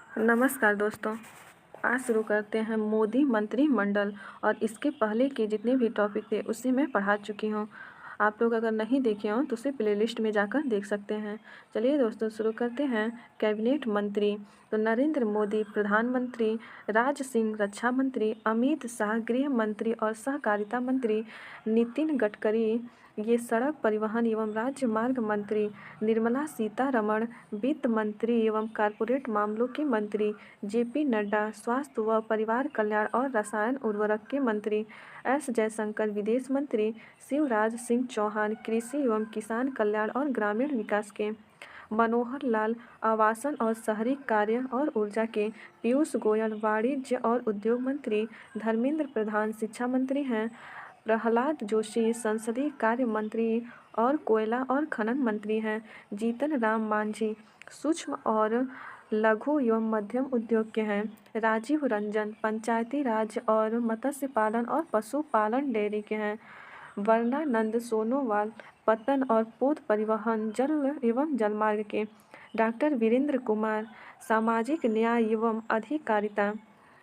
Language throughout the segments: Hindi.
नमस्कार दोस्तों। आज शुरू करते हैं मोदी मंत्रिमंडल। और इसके पहले के जितने भी टॉपिक थे उसे मैं पढ़ा चुकी हूँ। आप लोग अगर नहीं देखे हों तो उसे प्लेलिस्ट में जाकर देख सकते हैं। चलिए दोस्तों शुरू करते हैं। कैबिनेट मंत्री तो नरेंद्र मोदी प्रधानमंत्री, राज सिंह रक्षा मंत्री, अमित शाह गृह मंत्री और सहकारिता मंत्री, नितिन गडकरी ये सड़क परिवहन एवं राज्य मार्ग मंत्री, निर्मला सीतारमण वित्त मंत्री एवं कॉरपोरेट मामलों के मंत्री, जेपी नड्डा स्वास्थ्य व परिवार कल्याण और रसायन उर्वरक के मंत्री, एस जयशंकर विदेश मंत्री, शिवराज सिंह चौहान कृषि एवं किसान कल्याण और ग्रामीण विकास के, मनोहर लाल आवासन और शहरी कार्य और ऊर्जा के, पीयूष गोयल वाणिज्य और उद्योग मंत्री, धर्मेंद्र प्रधान शिक्षा मंत्री हैं, प्रहलाद जोशी संसदीय कार्य मंत्री और कोयला और खनन मंत्री हैं, जीतन राम मांझी सूक्ष्म और लघु एवं मध्यम उद्योग के हैं, राजीव रंजन पंचायती राज और मत्स्य पालन और पशुपालन डेयरी के हैं, वर्णानंद सोनोवाल पतन और पोत परिवहन जल एवं जलमार्ग के, डॉक्टर वीरेंद्र कुमार सामाजिक न्याय एवं अधिकारिता,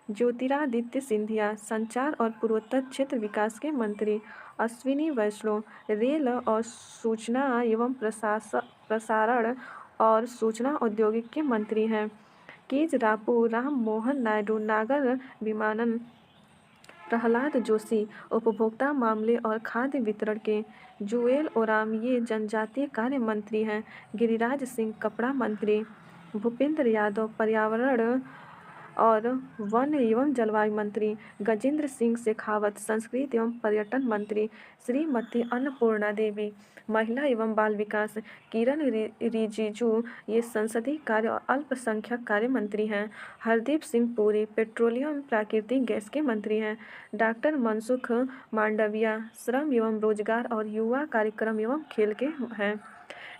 ज्योतिरादित्य सिंधिया संचार और पूर्वोत्तर क्षेत्र विकास के मंत्री, अश्विनी वैष्णव रेल और सूचना एवं प्रसारण और सूचना औद्योगिक के मंत्री हैं, किजरापू राम मोहन नायडू नागर विमानन, प्रहलाद जोशी उपभोक्ता मामले और खाद्य वितरण के, जुएल ओराम ये जनजातीय कार्य मंत्री हैं, गिरिराज सिंह कपड़ा मंत्री, भूपेंद्र यादव पर्यावरण और वन एवं जलवायु मंत्री, गजेंद्र सिंह शेखावत संस्कृति एवं पर्यटन मंत्री, श्रीमती अन्नपूर्णा देवी महिला एवं बाल विकास, किरण रिजिजू ये संसदीय कार्य और अल्पसंख्यक कार्य मंत्री हैं, हरदीप सिंह पुरी पेट्रोलियम प्राकृतिक गैस के मंत्री हैं, डॉक्टर मनसुख मांडविया श्रम एवं रोजगार और युवा कार्यक्रम एवं खेल के हैं,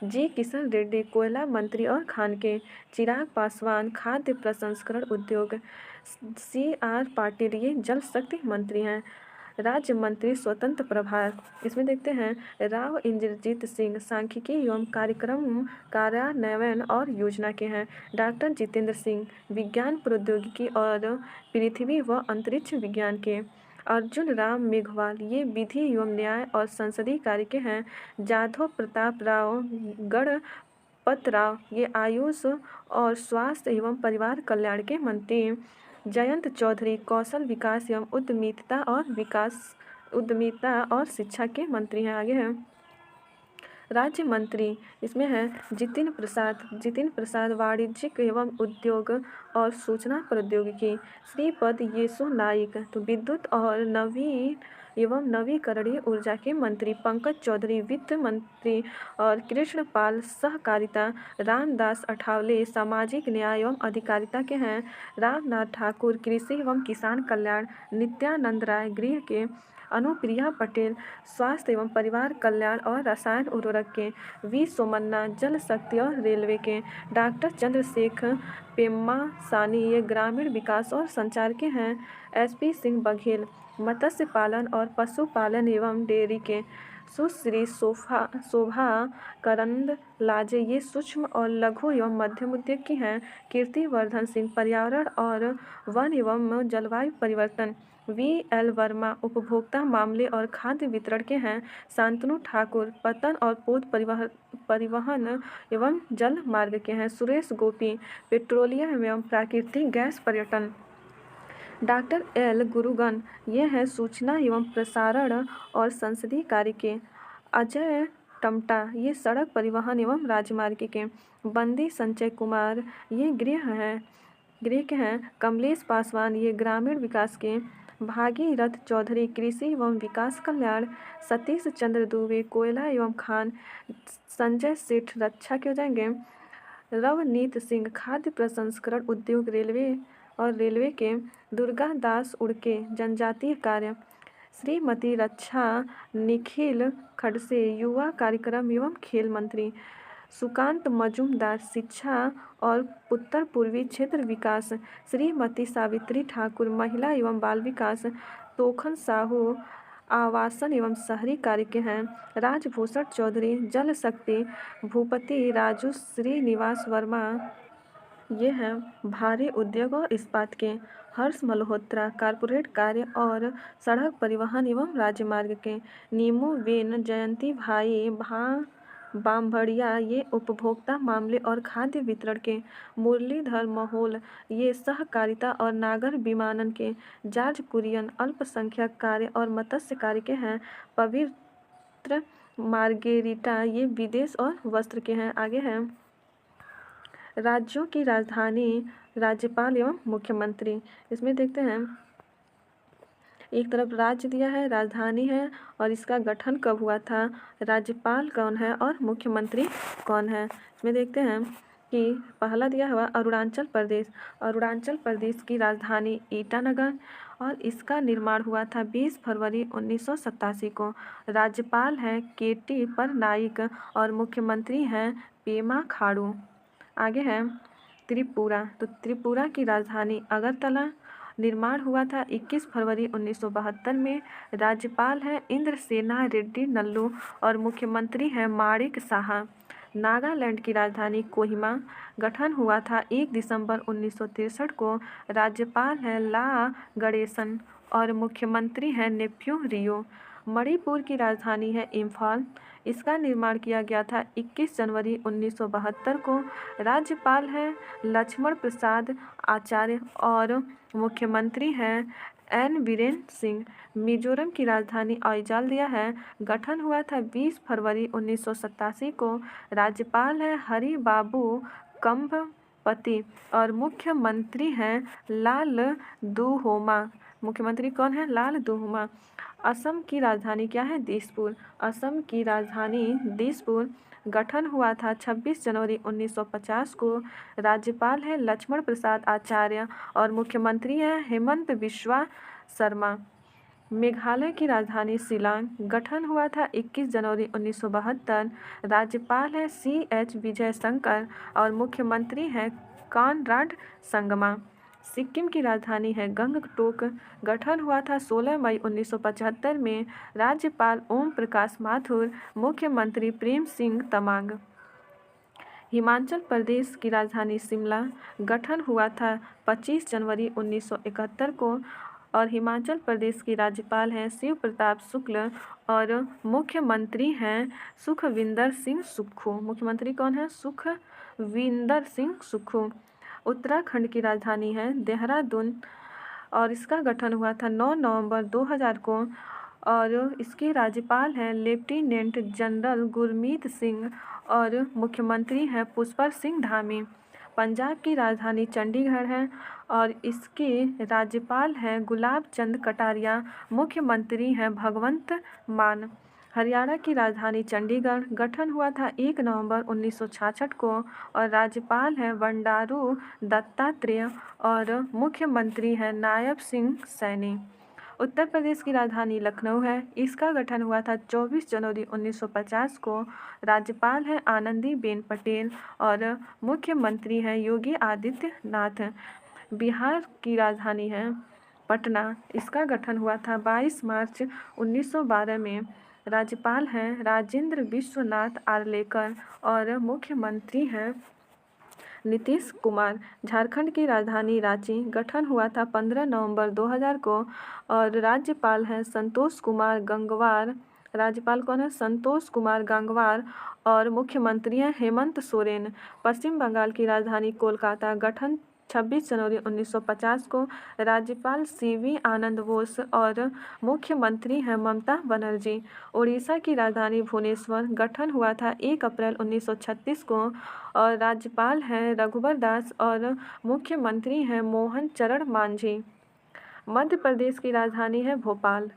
जी किशन रेड्डी कोयला मंत्री और खान के, चिराग पासवान खाद्य प्रसंस्करण उद्योग, CR पाटिल ये जल शक्ति मंत्री हैं, राज्य मंत्री स्वतंत्र प्रभार इसमें देखते हैं राव इंद्रजीत सिंह सांख्यिकी एवं कार्यक्रम कार्यान्वयन और योजना के हैं, डॉक्टर जितेंद्र सिंह विज्ञान प्रौद्योगिकी और पृथ्वी व अंतरिक्ष विज्ञान के, अर्जुन राम मेघवाल ये विधि एवं न्याय और संसदीय कार्य के हैं, जाधव प्रताप राव गणपत राव ये आयुष और स्वास्थ्य एवं परिवार कल्याण के मंत्री, जयंत चौधरी कौशल विकास एवं उद्यमिता और शिक्षा के मंत्री हैं। आगे हैं राज्य मंत्री इसमें है जितिन प्रसाद वाणिज्यिक एवं उद्योग और सूचना प्रौद्योगिकी, श्रीपद येसो नाइक तो विद्युत और नवीन एवं नवीकरणीय ऊर्जा के मंत्री, पंकज चौधरी वित्त मंत्री और कृष्णपाल सहकारिता, रामदास अठावले सामाजिक न्याय एवं अधिकारिता के हैं, रामनाथ ठाकुर कृषि एवं किसान कल्याण, नित्यानंद राय गृह के, अनुप्रिया पटेल स्वास्थ्य एवं परिवार कल्याण और रसायन उर्वरक के, वी सोमन्ना जल शक्ति और रेलवे के, डॉक्टर चंद्रशेखर पेम्मा सानी ये ग्रामीण विकास और संचार के हैं, SP सिंह बघेल मत्स्य पालन और पशुपालन एवं डेयरी के, सुश्री शोभा करंदलाजे ये सूक्ष्म और लघु एवं मध्यम उद्योग की हैं, कीर्तिवर्धन सिंह पर्यावरण और वन एवं जलवायु परिवर्तन, VL वर्मा उपभोक्ता मामले और खाद्य वितरण के हैं, शांतनु ठाकुर पतन और पोत परिवहन एवं जल मार्ग के हैं, सुरेश गोपी पेट्रोलियम एवं प्राकृतिक गैस पर्यटन, डॉक्टर L गुरुगन ये हैं सूचना एवं प्रसारण और संसदीय कार्य के, अजय टमटा ये सड़क परिवहन एवं राजमार्ग के, बंदी संजय कुमार ये गृह के हैं, कमलेश पासवान ये ग्रामीण विकास के, भागीरथ चौधरी कृषि एवं विकास कल्याण, सतीश चंद्र दुबे कोयला एवं खान, संजय सेठ रक्षा के हो जाएंगे, रवनीत सिंह खाद्य प्रसंस्करण उद्योग रेलवे के, दुर्गा दास उड़के जनजातीय कार्य, श्रीमती रक्षा निखिल खड़से युवा कार्यक्रम एवं खेल मंत्री, सुकांत मजूमदार शिक्षा और उत्तर पूर्वी क्षेत्र विकास, श्रीमती सावित्री ठाकुर महिला एवं बाल विकास, तोखन साहू आवासन एवं शहरी कार्य के हैं, राजभूषण चौधरी जल शक्ति, भूपति राजू श्रीनिवास वर्मा ये हैं भारी उद्योग और इस्पात के हर्ष मल्होत्रा, कॉरपोरेट कार्य और सड़क परिवहन एवं राजमार्ग के नीमू बेन जयंती भाई बामभड़िया, ये उपभोक्ता मामले और खाद्य वितरण के मुरलीधर मोहोल, ये सहकारिता और नागर विमानन के जॉर्ज कुरियन, अल्पसंख्यक कार्य और मत्स्य कार्य के हैं पवित्र मार्गेरिटा, ये विदेश और वस्त्र के हैं। आगे हैं राज्यों की राजधानी, राज्यपाल एवं मुख्यमंत्री। इसमें देखते हैं एक तरफ राज्य दिया है, राजधानी है और इसका गठन कब हुआ था, राज्यपाल कौन है और मुख्यमंत्री कौन है। इसमें देखते हैं कि पहला दिया हुआ अरुणाचल प्रदेश। अरुणाचल प्रदेश की राजधानी ईटानगर और इसका निर्माण हुआ था 20 फरवरी 1987 को। राज्यपाल हैं केटी परनाइक और मुख्यमंत्री हैं पेमा खांडू। आगे है त्रिपुरा। तो त्रिपुरा की राजधानी अगरतला। निर्माण हुआ था 21 फरवरी 1972 में। राज्यपाल हैं इंद्रसेना रेड्डी नल्लू और मुख्यमंत्री हैं माणिक साहा। नागालैंड की राजधानी कोहिमा। गठन हुआ था 1 दिसंबर 1963 को। राज्यपाल हैं ला गणेशन और मुख्यमंत्री हैं नेफ्यू रियो। मणिपुर की राजधानी है इम्फाल। इसका निर्माण किया गया था 21 जनवरी 1972 को। राज्यपाल हैं लक्ष्मण प्रसाद आचार्य और मुख्यमंत्री हैं एन बीरेन सिंह। मिजोरम की राजधानी आइजॉल दिया है। गठन हुआ था 20 फरवरी 1987 को। राज्यपाल हैं हरि बाबू कंबपति और मुख्यमंत्री हैं लाल दुहोमा। मुख्यमंत्री कौन है, लाल दुहोमा। असम की राजधानी क्या है, दिसपुर। असम की राजधानी दिसपुर। गठन हुआ था 26 जनवरी 1950 को। राज्यपाल है लक्ष्मण प्रसाद आचार्य और मुख्यमंत्री हैं हेमंत बिस्वा शर्मा। मेघालय की राजधानी शिलांग। गठन हुआ था 21 जनवरी 1972। राज्यपाल है CH विजय शंकर और मुख्यमंत्री हैं कॉनराड संगमा। सिक्किम की राजधानी है गंगटोक। गठन हुआ था 16 मई 1975 में। राज्यपाल ओम प्रकाश माथुर, मुख्यमंत्री प्रेम सिंह तमांग। हिमाचल प्रदेश की राजधानी शिमला। गठन हुआ था 25 जनवरी 1971 को और हिमाचल प्रदेश के राज्यपाल हैं शिव प्रताप शुक्ल और मुख्यमंत्री हैं सुखविंदर सिंह सुक्खू। मुख्यमंत्री कौन है, सुखविंदर सिंह सुक्खू। उत्तराखंड की राजधानी है देहरादून और इसका गठन हुआ था 9 नवंबर 2000 को और इसके राज्यपाल हैं लेफ्टिनेंट जनरल गुरमीत सिंह और मुख्यमंत्री हैं पुष्पर सिंह धामी। पंजाब की राजधानी चंडीगढ़ है और इसके राज्यपाल हैं गुलाब चंद कटारिया, मुख्यमंत्री हैं भगवंत मान। हरियाणा की राजधानी चंडीगढ़। गठन हुआ था 1 नवंबर 1966 को और राज्यपाल हैं बंडारू दत्तात्रेय और मुख्यमंत्री हैं नायब सिंह सैनी। उत्तर प्रदेश की राजधानी लखनऊ है। इसका गठन हुआ था 24 जनवरी 1950 को। राज्यपाल हैं आनंदीबेन पटेल और मुख्यमंत्री हैं योगी आदित्यनाथ। बिहार की राजधानी है पटना। इसका गठन हुआ था 22 मार्च 1912 में। राज्यपाल हैं राजेंद्र विश्वनाथ आर्लेकर और मुख्यमंत्री हैं नीतीश कुमार। झारखंड की राजधानी रांची। गठन हुआ था 15 नवंबर 2000 को और राज्यपाल हैं संतोष कुमार गंगवार। राज्यपाल कौन है, संतोष कुमार गंगवार और मुख्यमंत्री हैं हेमंत सोरेन। पश्चिम बंगाल की राजधानी कोलकाता। गठन 26 जनवरी 1950 को। राज्यपाल CV आनंद बोस और मुख्यमंत्री हैं ममता बनर्जी। उड़ीसा की राजधानी भुवनेश्वर। गठन हुआ था 1 अप्रैल 1936 को और राज्यपाल हैं रघुबर दास और मुख्यमंत्री हैं मोहन चरण मांझी। मध्य प्रदेश की राजधानी है भोपाल।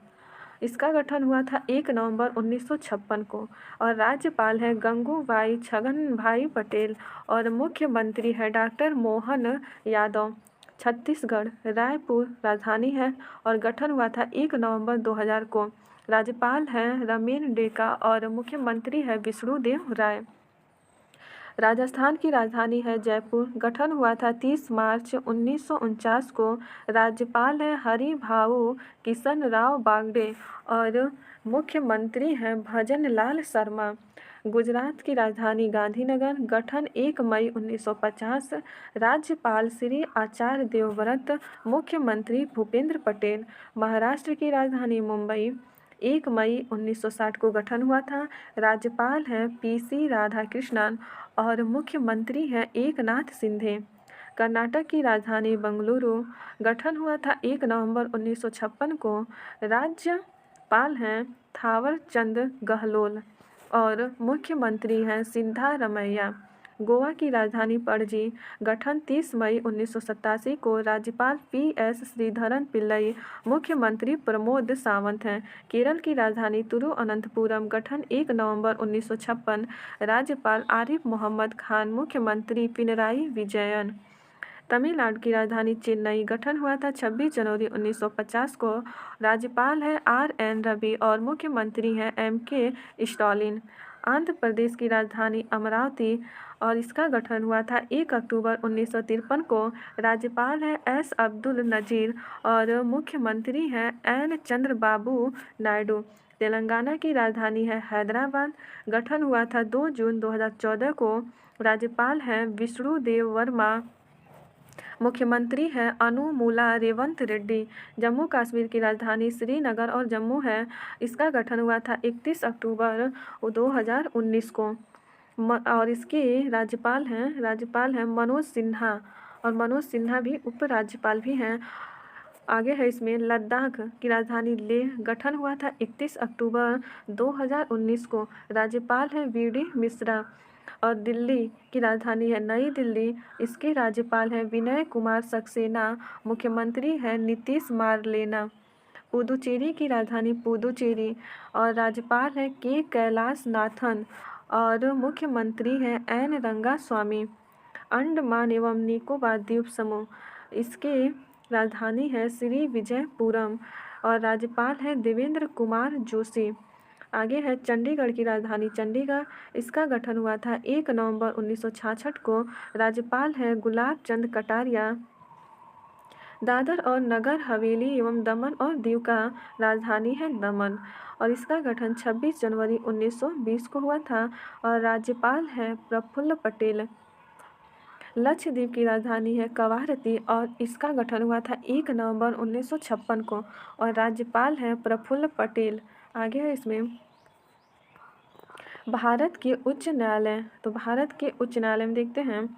इसका गठन हुआ था 1 नवंबर 1956 को और राज्यपाल हैं गंगूबाई छगनभाई पटेल और मुख्यमंत्री है डॉक्टर मोहन यादव। छत्तीसगढ़ रायपुर राजधानी है और गठन हुआ था 1 नवंबर 2000 को। राज्यपाल हैं रमेन डेका और मुख्यमंत्री है विष्णुदेव राय। राजस्थान की राजधानी है जयपुर। गठन हुआ था 30 मार्च 1949 को। राज्यपाल हैं हरिभाऊ किशन राव बागडे और मुख्यमंत्री हैं भजन लाल शर्मा। गुजरात की राजधानी गांधीनगर। गठन 1 मई 1950। राज्यपाल श्री आचार्य देवव्रत। मुख्यमंत्री भूपेंद्र पटेल। महाराष्ट्र की राजधानी मुंबई। 1 मई 1960 को गठन हुआ था। राज्यपाल हैं PC राधाकृष्णन और मुख्यमंत्री हैं एकनाथ शिंदे। कर्नाटक की राजधानी बेंगलुरु। गठन हुआ था 1 नवंबर 1956 को। राज्यपाल हैं थावर चंद गहलोत और मुख्यमंत्री हैं सिद्धारमैया। गोवा की राजधानी पणजी। गठन 30 मई 1987 को। राज्यपाल PS श्रीधरन पिल्लई। मुख्यमंत्री प्रमोद सावंत हैं। केरल की राजधानी तिरुवनंतपुरम। गठन 1 नवंबर 1956। राज्यपाल आरिफ मोहम्मद खान। मुख्यमंत्री पिनराई विजयन। तमिलनाडु की राजधानी चेन्नई। गठन हुआ था 26 जनवरी 1950 को। राज्यपाल है RN रवि और मुख्यमंत्री हैं MK स्टालिन। आंध्र प्रदेश की राजधानी अमरावती और इसका गठन हुआ था 1 अक्टूबर 1953 को। राज्यपाल है S अब्दुल नजीर और मुख्यमंत्री हैं N चंद्रबाबू नायडू। तेलंगाना की राजधानी है हैदराबाद। गठन हुआ था 2 जून 2014 को। राज्यपाल हैं विष्णुदेव वर्मा। मुख्यमंत्री हैं अनुमुला रेवंत रेड्डी। जम्मू कश्मीर की राजधानी श्रीनगर और जम्मू है। इसका गठन हुआ था 31 अक्टूबर 2019 को। और इसके राज्यपाल हैं मनोज सिन्हा और मनोज सिन्हा भी उपराज्यपाल भी हैं। आगे है इसमें लद्दाख की राजधानी लेह। गठन हुआ था 31 अक्टूबर 2019 को। राज्यपाल हैं VD मिश्रा और दिल्ली की राजधानी है नई दिल्ली। इसके राज्यपाल हैं विनय कुमार सक्सेना। मुख्यमंत्री हैं नीतीश मारलेना। पुदुचेरी की राजधानी पुदुचेरी और राज्यपाल हैं के कैलाश नाथन और मुख्यमंत्री हैं N रंगास्वामी। अंडमान एवं निकोबार द्वीप समूह। इसके राजधानी है श्री विजयपुरम और राज्यपाल हैं देवेंद्र कुमार जोशी। आगे है चंडीगढ़ की राजधानी चंडीगढ़। इसका गठन हुआ था 1 नवंबर 1966 को। राज्यपाल हैं गुलाब चंद कटारिया। दादर और नगर हवेली एवं दमन और दीव का राजधानी है दमन और इसका गठन 26 जनवरी 1920 को हुआ था और राज्यपाल हैं प्रफुल्ल पटेल। लक्षद्वीप की राजधानी है कवारती और इसका गठन हुआ था 1 नवंबर 1956 को और राज्यपाल हैं प्रफुल्ल पटेल। आगे है इसमें भारत के उच्च न्यायालय। तो भारत के उच्च न्यायालय में देखते हैं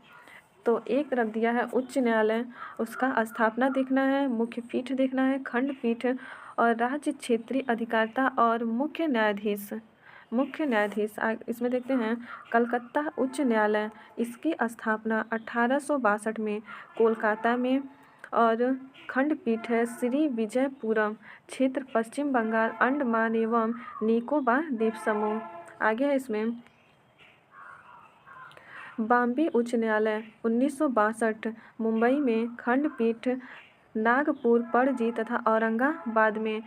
तो एक तरफ दिया है उच्च न्यायालय, उसका स्थापना देखना है, मुख्य पीठ देखना है, खंडपीठ और राज्य क्षेत्रीय अधिकारिता और मुख्य न्यायाधीश। इसमें देखते हैं कलकत्ता उच्च न्यायालय। इसकी स्थापना 1862 में कोलकाता में और खंडपीठ है श्री विजयपुरम, क्षेत्र पश्चिम बंगाल, अंडमान एवं निकोबार द्वीप समूह। आगे है इसमें बॉम्बे उच्च न्यायालय 1962 मुंबई में, खंडपीठ नागपुर, पणजी तथा औरंगाबाद में।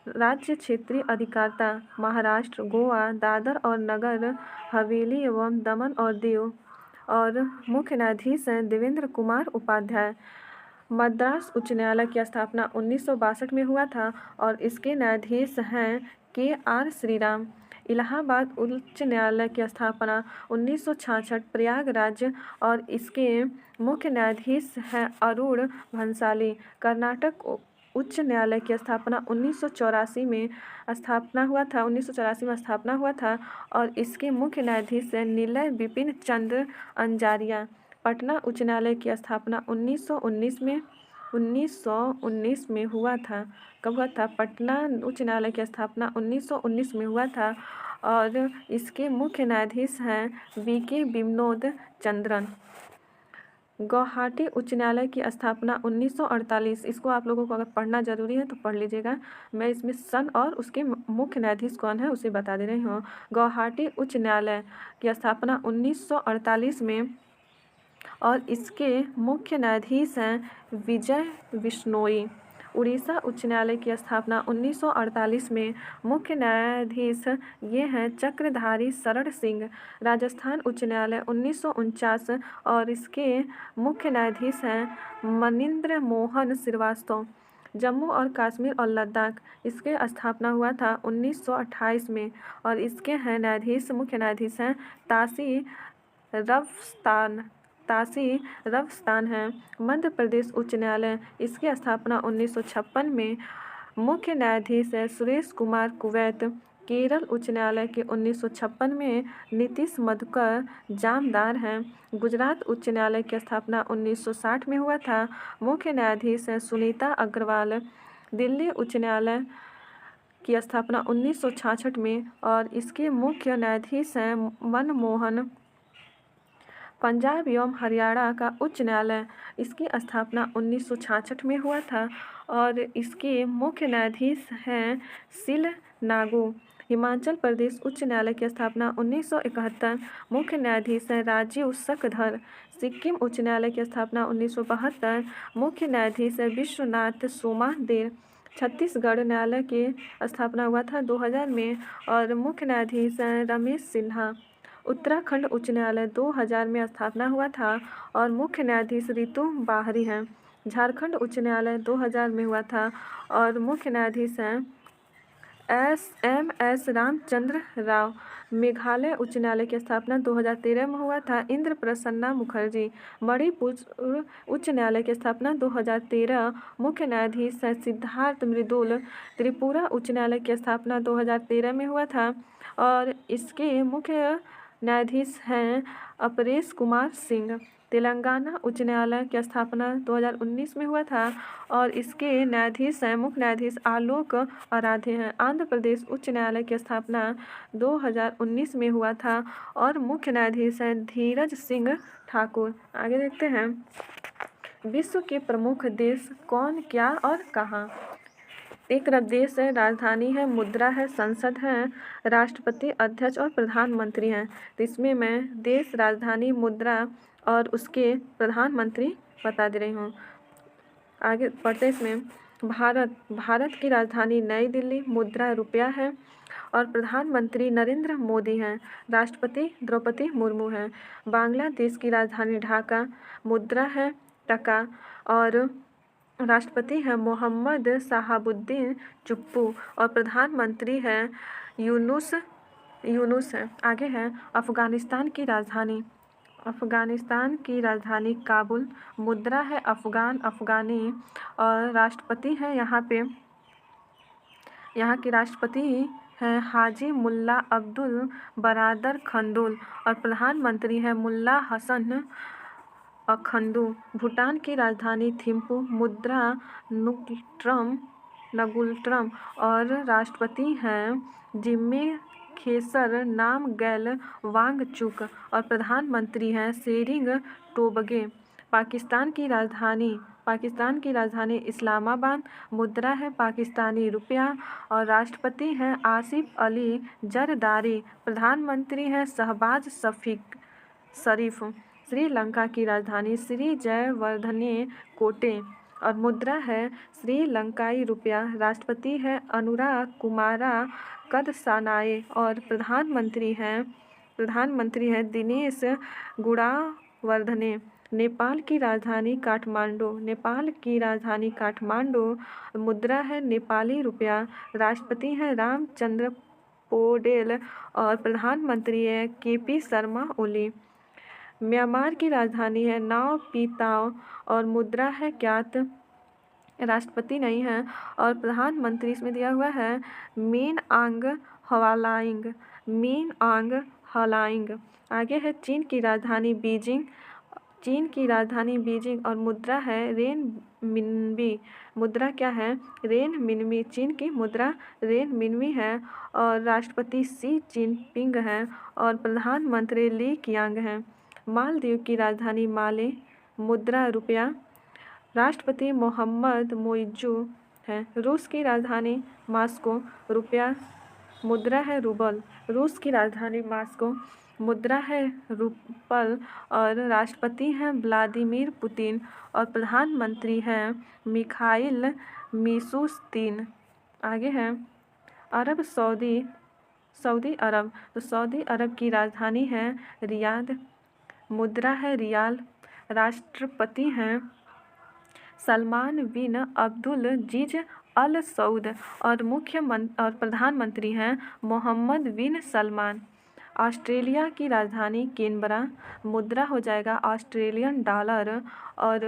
राज्य क्षेत्रीय अधिकारिता महाराष्ट्र, गोवा, दादर और नगर हवेली एवं दमन और दीव और मुख्य न्यायाधीश हैं देवेंद्र कुमार उपाध्याय। मद्रास उच्च न्यायालय की स्थापना 1962 में हुआ था और इसके न्यायाधीश हैं KR श्रीराम। इलाहाबाद उच्च न्यायालय की स्थापना 1966 प्रयागराज और इसके मुख्य न्यायाधीश हैं अरुण भंसाली। कर्नाटक उच्च न्यायालय की स्थापना 1984 में स्थापना हुआ था और इसके मुख्य न्यायाधीश हैं नीलय बिपिन चंद्र अंजारिया। पटना उच्च न्यायालय की स्थापना 1919 में हुआ था। कब हुआ था? पटना उच्च न्यायालय की स्थापना 1919 में हुआ था और इसके मुख्य न्यायाधीश हैं VK विनोद चंद्रन। गुवाहाटी उच्च न्यायालय की स्थापना 1948। इसको आप लोगों को अगर पढ़ना जरूरी है तो पढ़ लीजिएगा। मैं इसमें सन और उसके मुख्य न्यायाधीश कौन है उसे बता दे रही हूँ। गुवाहाटी उच्च न्यायालय की स्थापना 1948 में और इसके मुख्य न्यायाधीश हैं विजय बिश्नोई। उड़ीसा उच्च न्यायालय की स्थापना 1948 में, मुख्य न्यायाधीश ये हैं चक्रधारी शरण सिंह। राजस्थान उच्च न्यायालय 1949 और इसके मुख्य न्यायाधीश हैं मनिंद्र मोहन श्रीवास्तव। जम्मू और कश्मीर और लद्दाख, इसके स्थापना हुआ था 1928 में और इसके हैं न्यायाधीश, मुख्य न्यायाधीश हैं तासी रफ्तान है। मध्य प्रदेश उच्च न्यायालय, इसकी स्थापना 1956 में, मुख्य न्यायाधीश है सुरेश कुमार कुवैत। केरल उच्च न्यायालय के 1956 में नीतीश मधुकर जामदार हैं। गुजरात उच्च न्यायालय की स्थापना 1960 में हुआ था, मुख्य न्यायाधीश है सुनीता अग्रवाल। दिल्ली उच्च न्यायालय की स्थापना 1966 में और इसके मुख्य न्यायाधीश हैं मनमोहन। पंजाब एवं हरियाणा का उच्च न्यायालय, इसकी स्थापना 1966 में हुआ था और इसके मुख्य न्यायाधीश हैं सिल नागू। हिमाचल प्रदेश उच्च न्यायालय की स्थापना 1971, मुख्य न्यायाधीश हैं राजीव सकधर। सिक्किम उच्च न्यायालय की स्थापना 1972, मुख्य न्यायाधीश है विश्वनाथ सोमादेर। छत्तीसगढ़ न्यायालय की स्थापना हुआ था 2000 में और मुख्य न्यायाधीश हैं रमेश सिन्हा। उत्तराखंड उच्च न्यायालय 2000 में स्थापना हुआ था और मुख्य न्यायाधीश रितु बाहरी हैं। झारखंड उच्च न्यायालय 2000 में हुआ था और मुख्य न्यायाधीश हैं एस रामचंद्र राव। मेघालय उच्च न्यायालय की स्थापना 2013 में हुआ था, इंद्र प्रसन्ना मुखर्जी। मणिपुर उच्च न्यायालय की स्थापना 2013, मुख्य न्यायाधीश हैं सिद्धार्थ मृदुल। त्रिपुरा उच्च न्यायालय की स्थापना 2013 में हुआ था और इसके मुख्य न्यायाधीश हैं अपरेश कुमार सिंह। तेलंगाना उच्च न्यायालय की स्थापना 2019 में हुआ था और इसके न्यायाधीश हैं मुख्य न्यायाधीश आलोक आराध्य हैं। आंध्र प्रदेश उच्च न्यायालय की स्थापना 2019 में हुआ था और मुख्य न्यायाधीश हैं धीरज सिंह ठाकुर। आगे देखते हैं, विश्व के प्रमुख देश कौन, क्या और कहाँ। एक तरफ देश है, राजधानी है, मुद्रा है, संसद है, राष्ट्रपति, अध्यक्ष और प्रधानमंत्री हैं। तो इसमें मैं देश, राजधानी, मुद्रा और उसके प्रधानमंत्री बता दे रही हूँ। आगे पढ़ते हैं इसमें, भारत की राजधानी नई दिल्ली, मुद्रा रुपया है और प्रधानमंत्री नरेंद्र मोदी हैं। राष्ट्रपति द्रौपदी मुर्मू हैं। बांग्लादेश की राजधानी ढाका, मुद्रा है टका और राष्ट्रपति हैं मोहम्मद शहाबुद्दीन चुप्पू और प्रधानमंत्री हैं यूनुस हैं। आगे है अफगानिस्तान की राजधानी काबुल, मुद्रा है अफगानी और राष्ट्रपति हैं यहाँ के राष्ट्रपति हैं हाजी मुल्ला अब्दुल बरादर खंडूल और प्रधानमंत्री हैं मुल्ला हसन अखंडू। भूटान की राजधानी थिम्पू, मुद्रा नगुल्ट्रम और राष्ट्रपति हैं जिम्मे खेसर नामग्याल वांगचुक और प्रधानमंत्री हैं सेरिंग टोब्गे। पाकिस्तान की राजधानी इस्लामाबाद, मुद्रा है पाकिस्तानी रुपया और राष्ट्रपति हैं आसिफ अली जरदारी। प्रधानमंत्री हैं शहबाज शरीफ। श्रीलंका की राजधानी श्री जयवर्धने कोटे और मुद्रा है श्रीलंकाई रुपया। राष्ट्रपति है अनुराग कुमारा कदसानाये और प्रधानमंत्री हैं दिनेश गुणावर्धने। नेपाल की राजधानी काठमांडू, मुद्रा है नेपाली रुपया। राष्ट्रपति हैं रामचंद्र पौडेल और प्रधानमंत्री है केपी शर्मा ओली। म्यांमार की राजधानी है नाव पीताओ और मुद्रा है क्यात। राष्ट्रपति नहीं है और प्रधानमंत्री इसमें दिया हुआ है मीन आंग हलाइंग। आगे है चीन की राजधानी बीजिंग और मुद्रा है रेन मिनबी। मुद्रा क्या है? रेन मिनबी। चीन की मुद्रा रेन मिनबी है और राष्ट्रपति शी जिनपिंग हैं और प्रधानमंत्री ली कियांग हैं। मालदीव की राजधानी माले, मुद्रा रुपया। राष्ट्रपति मोहम्मद मोइज्जू हैं। रूस की राजधानी मॉस्को, रुपया, मुद्रा है रूबल। रूस की राजधानी मॉस्को, मुद्रा है रूपल और राष्ट्रपति हैं व्लादिमीर पुतिन और प्रधानमंत्री हैं मिखाइल मिशुस्तिन। आगे है सऊदी अरब। तो सऊदी अरब की राजधानी है रियाद, मुद्रा है रियाल। राष्ट्रपति हैं सलमान बिन अब्दुलजीज अल सऊद और प्रधानमंत्री हैं मोहम्मद बिन सलमान। ऑस्ट्रेलिया की राजधानी कैनबरा, मुद्रा हो जाएगा ऑस्ट्रेलियन डॉलर और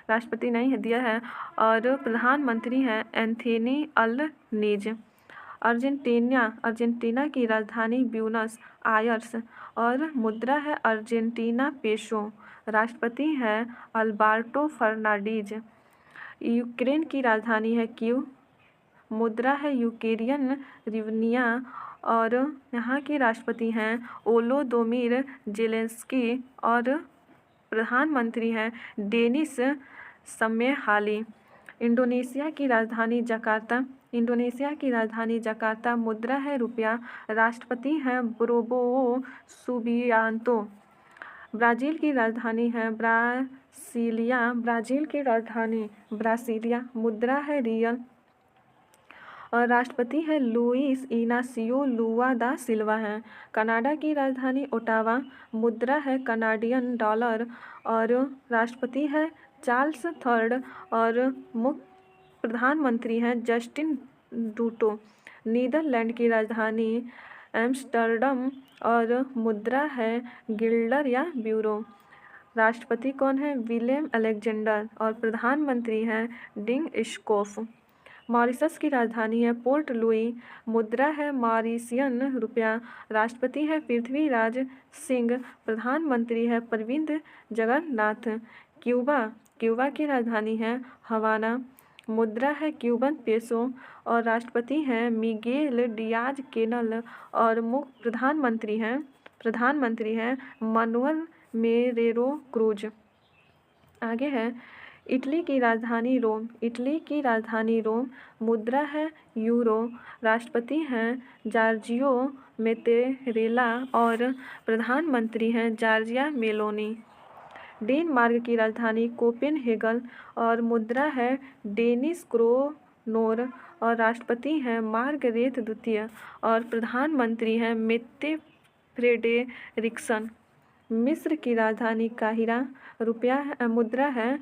राष्ट्रपति नहीं है दिया है और प्रधानमंत्री हैं एंथनी अल्बनीज। अर्जेंटीना की राजधानी ब्यूनस आयर्स और मुद्रा है अर्जेंटीना पेसो। राष्ट्रपति है अल्बर्टो फर्नांडीज। यूक्रेन की राजधानी है कीव, मुद्रा है यूक्रेनियन रिवनिया और यहाँ के राष्ट्रपति हैं ओलोदोमिर जेलेंस्की और प्रधानमंत्री हैं डेनिस समेहाली। इंडोनेशिया की राजधानी जकार्ता, मुद्रा है रुपया, राष्ट्रपति हैं प्रोबोवो सुबियांतो। ब्राज़ील की राजधानी है ब्रासीलिया, मुद्रा है रियल और राष्ट्रपति है लुइस इनासियो लुआ दा सिल्वा हैं। कनाडा की राजधानी ओटावा, मुद्रा है कनाडियन डॉलर और राष्ट्रपति है चार्ल्स थर्ड और प्रधानमंत्री हैं जस्टिन ट्रूडो। नीदरलैंड की राजधानी एम्स्टर्डम और मुद्रा है गिल्डर या ब्यूरो। राष्ट्रपति कौन है? विलियम अलेक्जेंडर और प्रधानमंत्री हैं डिंग स्कोफ। मॉरिशस की राजधानी है पोर्ट लुई, मुद्रा है मॉरिशियन रुपया, राष्ट्रपति है पृथ्वीराज सिंह, प्रधानमंत्री है प्रविंद जगन्नाथ। क्यूबा की राजधानी है हवाना, मुद्रा है क्यूबन पेसो और राष्ट्रपति हैं मिगेल डियाज केनल और प्रधानमंत्री हैं मानुअल मेरेरो क्रूज। आगे है इटली की राजधानी रोम, मुद्रा है यूरो, राष्ट्रपति हैं जॉर्जियो मेत्तेरेला और प्रधानमंत्री हैं जॉर्जिया मेलोनी। डेनमार्क की राजधानी कोपेनहेगन और मुद्रा है डेनिश क्रोनोर और राष्ट्रपति हैं मार्गरेट द्वितीय और प्रधानमंत्री हैं मेत्ते फ्रेडेरिक्सन। मिस्र की राजधानी काहिरा, मुद्रा है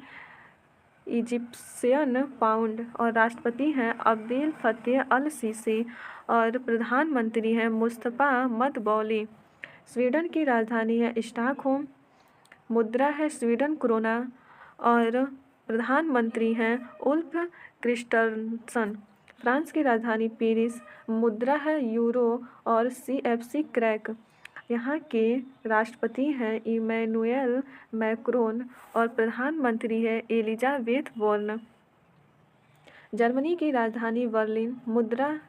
इजिप्शियन पाउंड और राष्ट्रपति हैं अब्देल फतेह अल सीसी और प्रधानमंत्री हैं मुस्तफा मदबौली। स्वीडन की राजधानी है स्टॉकहोम, मुद्रा है स्वीडन क्रोना और प्रधानमंत्री हैं उल्फ क्रिस्टनसन। फ्रांस की राजधानी पेरिस, मुद्रा है यूरो और CFC क्रैक। यहाँ के राष्ट्रपति हैं इमैनुएल मैक्रोन और प्रधानमंत्री है एलिजाबेथ बोर्न। जर्मनी की राजधानी बर्लिन, मुद्रा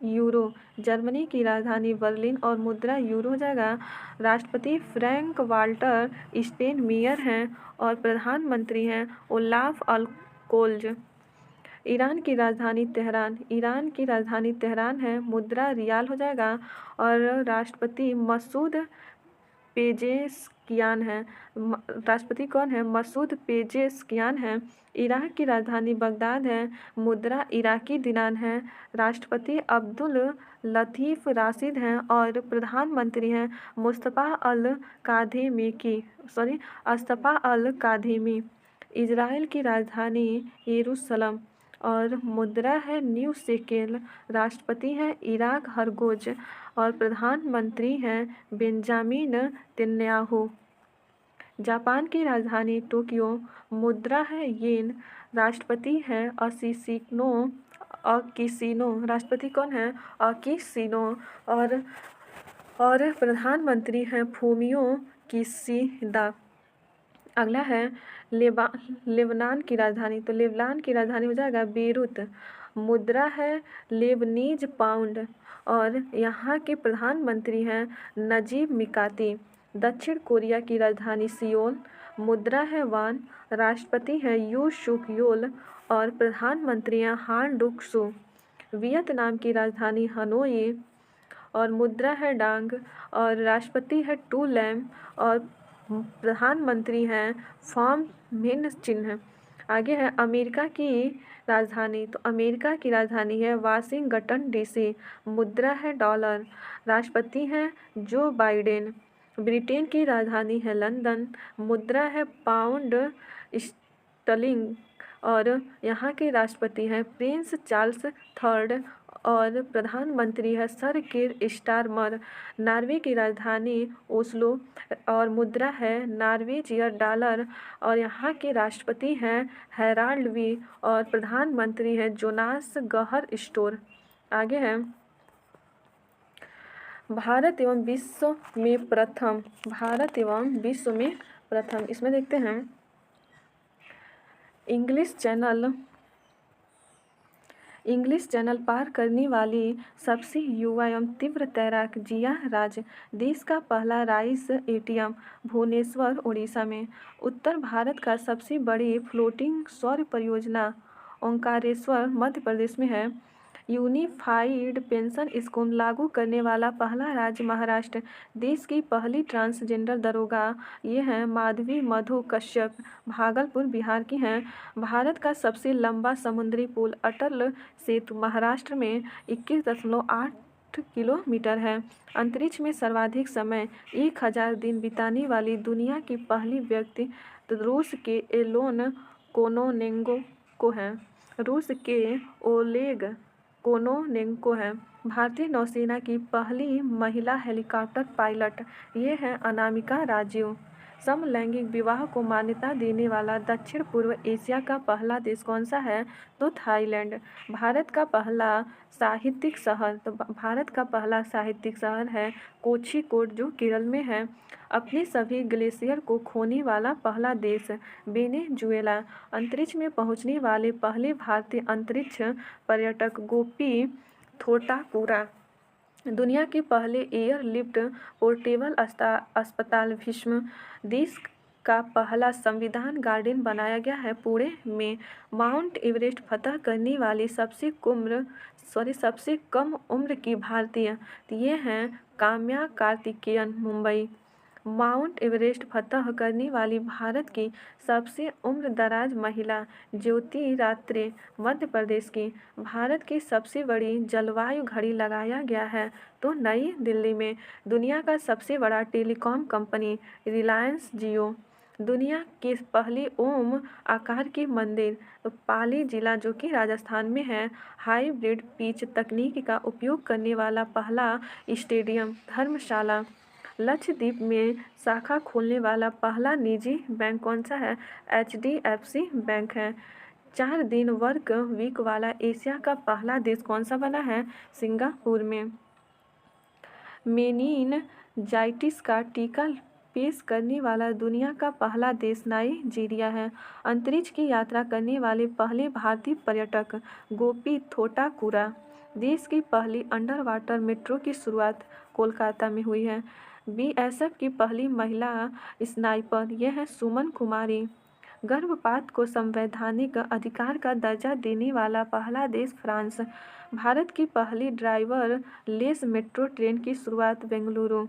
यूरो, जर्मनी की राजधानी बर्लिन और मुद्रा यूरो हो जाएगा। राष्ट्रपति फ्रैंक वाल्टर स्टेनमियर हैं और प्रधानमंत्री हैं ओलाफ अल्कोल्ज। ईरान की राजधानी तेहरान है, मुद्रा रियाल हो जाएगा और राष्ट्रपति मसूद पेजेश्कियान हैं। राष्ट्रपति कौन है? मसूद पेजेश्कियान हैं। इराक की राजधानी बगदाद है, मुद्रा इराकी दिनार है, राष्ट्रपति अब्दुल लतीफ़ राशिद हैं और प्रधानमंत्री हैं मुस्तफ़ा अल काज़ेमी। इजराइल की राजधानी यरूशलेम और मुद्रा है न्यू शेकेल, राष्ट्रपति हैं इराक हरगोज और प्रधानमंत्री हैं बेंजामिन नेतन्याहू। जापान की राजधानी टोक्यो, मुद्रा है येन, राष्ट्रपति हैं अकिशिनो, राष्ट्रपति कौन है? अकिशिनो और प्रधानमंत्री हैं फूमियो किशिदा। अगला है लेबनान की राजधानी, तो लेबनान की राजधानी हो जाएगा बेरूत, मुद्रा है लेबनीज पाउंड और यहाँ के प्रधानमंत्री हैं नजीब मिकाती। दक्षिण कोरिया की राजधानी सियोल, मुद्रा है वान, राष्ट्रपति हैं यू शुक योल और प्रधानमंत्री हैं हान डुक सू। वियतनाम की राजधानी हनोई और मुद्रा है डांग और राष्ट्रपति है टू लैम और प्रधानमंत्री हैं फॉर्म मिन चिन्ह। आगे है अमेरिका की राजधानी, तो अमेरिका की राजधानी है वाशिंगटन DC, मुद्रा है डॉलर, राष्ट्रपति हैं जो बाइडेन। ब्रिटेन की राजधानी है लंदन, मुद्रा है पाउंड टलिंग और यहाँ के राष्ट्रपति हैं प्रिंस चार्ल्स थर्ड और प्रधानमंत्री है सर कीर स्टारमर। नॉर्वे की राजधानी ओस्लो और मुद्रा है नॉर्वेजियन डॉलर और यहाँ के राष्ट्रपति हैं हेराल्ड वी और प्रधानमंत्री हैं जोनास गहर स्टोर। आगे है भारत एवं विश्व में प्रथम। भारत एवं विश्व में प्रथम इसमें देखते हैं इंग्लिश चैनल पार करने वाली सबसे युवा एवं तीव्र तैराक जिया राज। देश का पहला राइस एटीएम भुवनेश्वर उड़ीसा में। उत्तर भारत का सबसे बड़ी फ्लोटिंग सौर परियोजना ओंकारेश्वर मध्य प्रदेश में है। यूनिफाइड पेंशन स्कीम लागू करने वाला पहला राज्य महाराष्ट्र। देश की पहली ट्रांसजेंडर दरोगा ये हैं माधवी मधु कश्यप, भागलपुर बिहार की हैं। भारत का सबसे लंबा समुद्री पुल अटल सेतु महाराष्ट्र में 21.8 किलोमीटर है। अंतरिक्ष में सर्वाधिक समय 1000 दिन बिताने वाली दुनिया की पहली व्यक्ति रूस के एलोन कोनोनेंको है। रूस के ओलेग कोनोनेंको है। भारतीय नौसेना की पहली महिला हेलीकॉप्टर पायलट ये हैं अनामिका राजू। समलैंगिक विवाह को मान्यता देने वाला दक्षिण पूर्व एशिया का पहला देश कौन सा है तो थाईलैंड। भारत का पहला साहित्यिक शहर है कोझिकोड जो केरल में है। अपने सभी ग्लेशियर को खोने वाला पहला देश वेनेजुएला। अंतरिक्ष में पहुंचने वाले पहले भारतीय अंतरिक्ष पर्यटक गोपी थोटाकुरा। दुनिया के पहले एयरलिफ्ट पोर्टेबल अस्पताल भीष्म। देश का पहला संविधान गार्डन बनाया गया है पुणे में। माउंट एवरेस्ट फतह करने वाली सबसे कम उम्र की भारतीय ये हैं काम्या कार्तिकेयन मुंबई। माउंट एवरेस्ट फतह करने वाली भारत की सबसे उम्रदराज महिला ज्योति रात्रे मध्य प्रदेश की। भारत की सबसे बड़ी जलवायु घड़ी लगाया गया है तो नई दिल्ली में। दुनिया का सबसे बड़ा टेलीकॉम कंपनी रिलायंस जियो। दुनिया की पहली ओम आकार की मंदिर तो पाली जिला जो कि राजस्थान में है। हाइब्रिड पिच तकनीक का उपयोग करने वाला पहला स्टेडियम धर्मशाला। लक्षद्वीप में शाखा खोलने वाला पहला निजी बैंक कौन सा है HDFC बैंक है। 4 दिन वर्क वीक वाला एशिया का पहला देश कौन सा बना है सिंगापुर में। मेनिनजाइटिस का टीका पेश करने वाला दुनिया का पहला देश नाइजीरिया है। अंतरिक्ष की यात्रा करने वाले पहले भारतीय पर्यटक गोपी थोटाकुरा। देश की पहली अंडर वाटर मेट्रो की शुरुआत कोलकाता में हुई है। BSF की पहली महिला स्नाइपर यह है सुमन कुमारी। गर्भपात को संवैधानिक अधिकार का दर्जा देने वाला पहला देश फ्रांस। भारत की पहली ड्राइवर लेस मेट्रो ट्रेन की शुरुआत बेंगलुरु।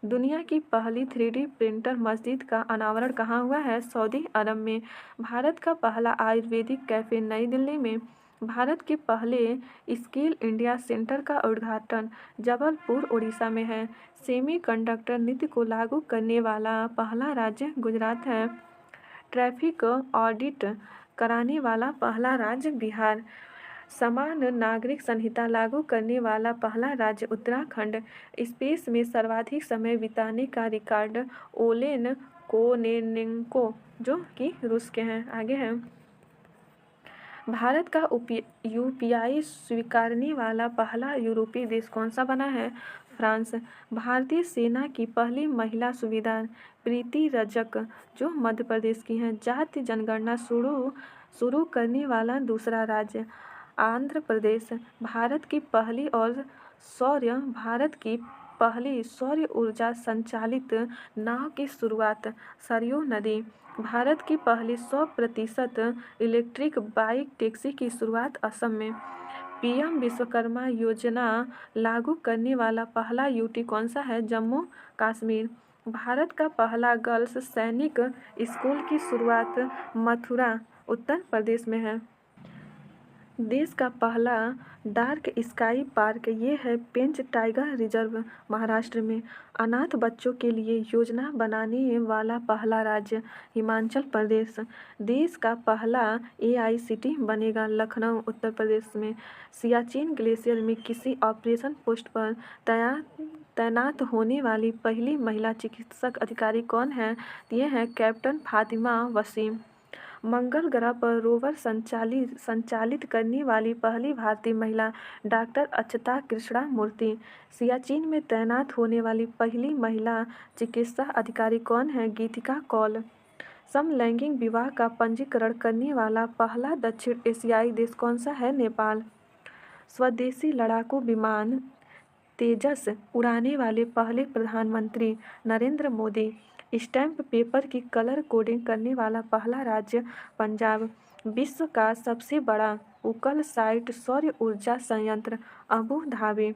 दुनिया की पहली 3D प्रिंटर मस्जिद का अनावरण कहाँ हुआ है सऊदी अरब में। भारत का पहला आयुर्वेदिक कैफे नई दिल्ली में। भारत के पहले स्किल इंडिया सेंटर का उद्घाटन जबलपुर उड़ीसा में है। सेमीकंडक्टर नीति को लागू करने वाला पहला राज्य गुजरात है। ट्रैफिक ऑडिट कराने वाला पहला राज्य बिहार। समान नागरिक संहिता लागू करने वाला पहला राज्य उत्तराखंड। स्पेस में सर्वाधिक समय बिताने का रिकॉर्ड ओलेन कोनेनेंको जो कि रूस के हैं। आगे हैं भारत का UPI स्वीकारने वाला पहला यूरोपीय देश कौन सा बना है फ्रांस। भारतीय सेना की पहली महिला सूबेदार प्रीति रजक जो मध्य प्रदेश की हैं। जाति जनगणना शुरू करने वाला दूसरा राज्य आंध्र प्रदेश। भारत की पहली सौर ऊर्जा संचालित नाव की शुरुआत सरयू नदी। भारत की पहली 100% इलेक्ट्रिक बाइक टैक्सी की शुरुआत असम में। PM विश्वकर्मा योजना लागू करने वाला पहला UT कौन सा है जम्मू कश्मीर। भारत का पहला गर्ल्स सैनिक स्कूल की शुरुआत मथुरा उत्तर प्रदेश में है। देश का पहला डार्क स्काई पार्क ये है पेंच टाइगर रिजर्व महाराष्ट्र में। अनाथ बच्चों के लिए योजना बनाने वाला पहला राज्य हिमाचल प्रदेश। देश का पहला एआईसीटी बनेगा लखनऊ उत्तर प्रदेश में। सियाचिन ग्लेशियर में किसी ऑपरेशन पोस्ट पर तैनात होने वाली पहली महिला चिकित्सक अधिकारी कौन है? ये है कैप्टन फातिमा वसीम। मंगल ग्रह पर रोवर संचालित करने वाली पहली भारतीय महिला डॉक्टर अक्षता कृष्णमूर्ति। सियाचिन में तैनात होने वाली पहली महिला चिकित्सा अधिकारी कौन है? गीतिका कौल। समलैंगिक विवाह का पंजीकरण करने वाला पहला दक्षिण एशियाई देश कौन सा है? नेपाल। स्वदेशी लड़ाकू विमान तेजस उड़ाने वाले पहले प्रधानमंत्री नरेंद्र मोदी। स्टैम्प पेपर की कलर कोडिंग करने वाला पहला राज्य पंजाब। विश्व का सबसे बड़ा उकल साइट सौर ऊर्जा संयंत्र अबू धाबी।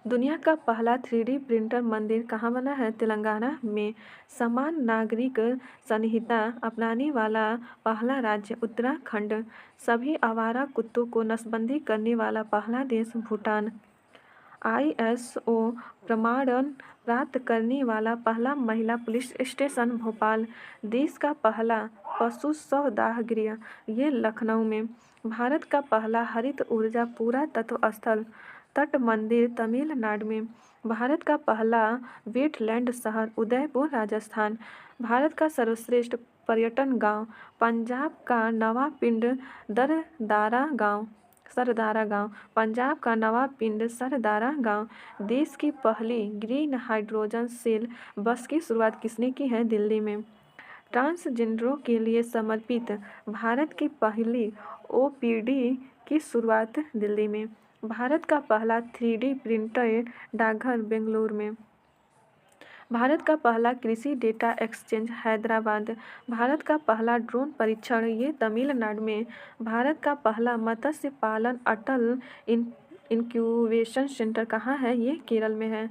दुनिया का पहला 3D प्रिंटर मंदिर कहाँ बना है? तेलंगाना में। समान नागरिक संहिता अपनाने वाला पहला राज्य उत्तराखंड। सभी आवारा कुत्तों को नसबंदी करने वाला पहला देश भूटान। ISO प्रमाणन प्राप्त करने वाला पहला महिला पुलिस स्टेशन भोपाल। देश का पहला पशु शवदाह गृह ये लखनऊ में। भारत का पहला हरित ऊर्जा पूरा तत्व स्थल तट मंदिर तमिलनाडु में। भारत का पहला वेटलैंड शहर उदयपुर राजस्थान। भारत का सर्वश्रेष्ठ पर्यटन गांव पंजाब का नवापिंड सरदारा गांव। पंजाब का नवापिंड सरदारा गांव। देश की पहली ग्रीन हाइड्रोजन सेल बस की शुरुआत किसने की है? दिल्ली में। ट्रांसजेंडरों के लिए समर्पित भारत की पहली OPD की शुरुआत दिल्ली में। भारत का पहला 3D प्रिंटेड डाकघर बेंगलुरु में। भारत का पहला कृषि डेटा एक्सचेंज हैदराबाद। भारत का पहला ड्रोन परीक्षण ये तमिलनाडु में। भारत का पहला मत्स्य पालन अटल इंक्यूबेशन सेंटर कहाँ है? ये केरल में है।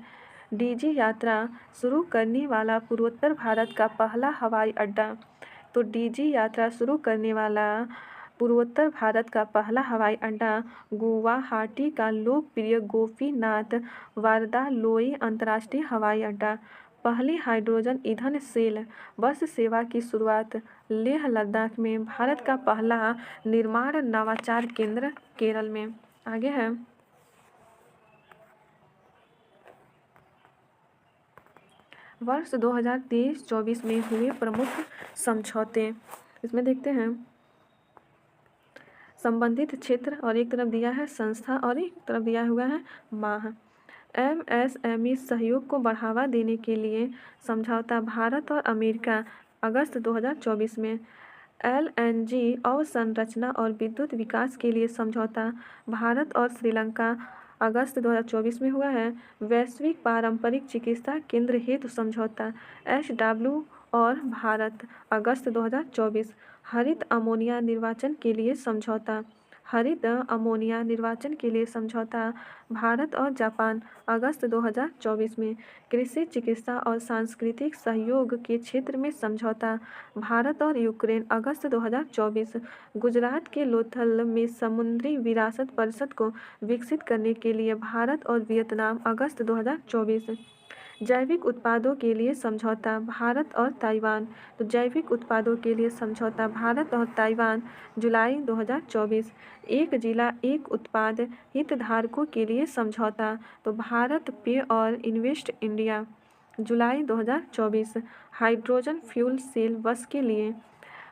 DG यात्रा शुरू करने वाला पूर्वोत्तर भारत का पहला हवाई अड्डा। तो DG यात्रा शुरू करने वाला पूर्वोत्तर भारत का पहला हवाई अड्डा गुवाहाटी का लोकप्रिय गोपीनाथ वारदालोई अंतर्राष्ट्रीय हवाई अड्डा। पहली हाइड्रोजन ईंधन सेल बस सेवा की शुरुआत लेह लद्दाख में। भारत का पहला निर्माण नवाचार केंद्र केरल में। आगे है वर्ष 2023-24 में हुए प्रमुख समझौते। इसमें देखते हैं संबंधित क्षेत्र और एक तरफ दिया है संस्था और एक तरफ दिया हुआ है माह। MSME सहयोग को बढ़ावा देने के लिए समझौता भारत और अमेरिका अगस्त 2024 में। LNG अवसंरचना और विद्युत विकास के लिए समझौता भारत और श्रीलंका अगस्त 2024 में हुआ है। वैश्विक पारंपरिक चिकित्सा केंद्र हेतु समझौता SW और भारत अगस्त 2024। हरित अमोनिया निर्वाचन के लिए समझौता भारत और जापान अगस्त 2024 में। कृषि चिकित्सा और सांस्कृतिक सहयोग के क्षेत्र में समझौता भारत और यूक्रेन अगस्त 2024। गुजरात के लोथल में समुद्री विरासत परिषद को विकसित करने के लिए भारत और वियतनाम अगस्त 2024। जैविक उत्पादों के लिए समझौता भारत और ताइवान। तो जैविक उत्पादों के लिए समझौता भारत और ताइवान जुलाई 2024। एक जिला एक उत्पाद हितधारकों के लिए समझौता तो भारत पे और इन्वेस्ट इंडिया जुलाई 2024। हाइड्रोजन फ्यूल सेल बस के लिए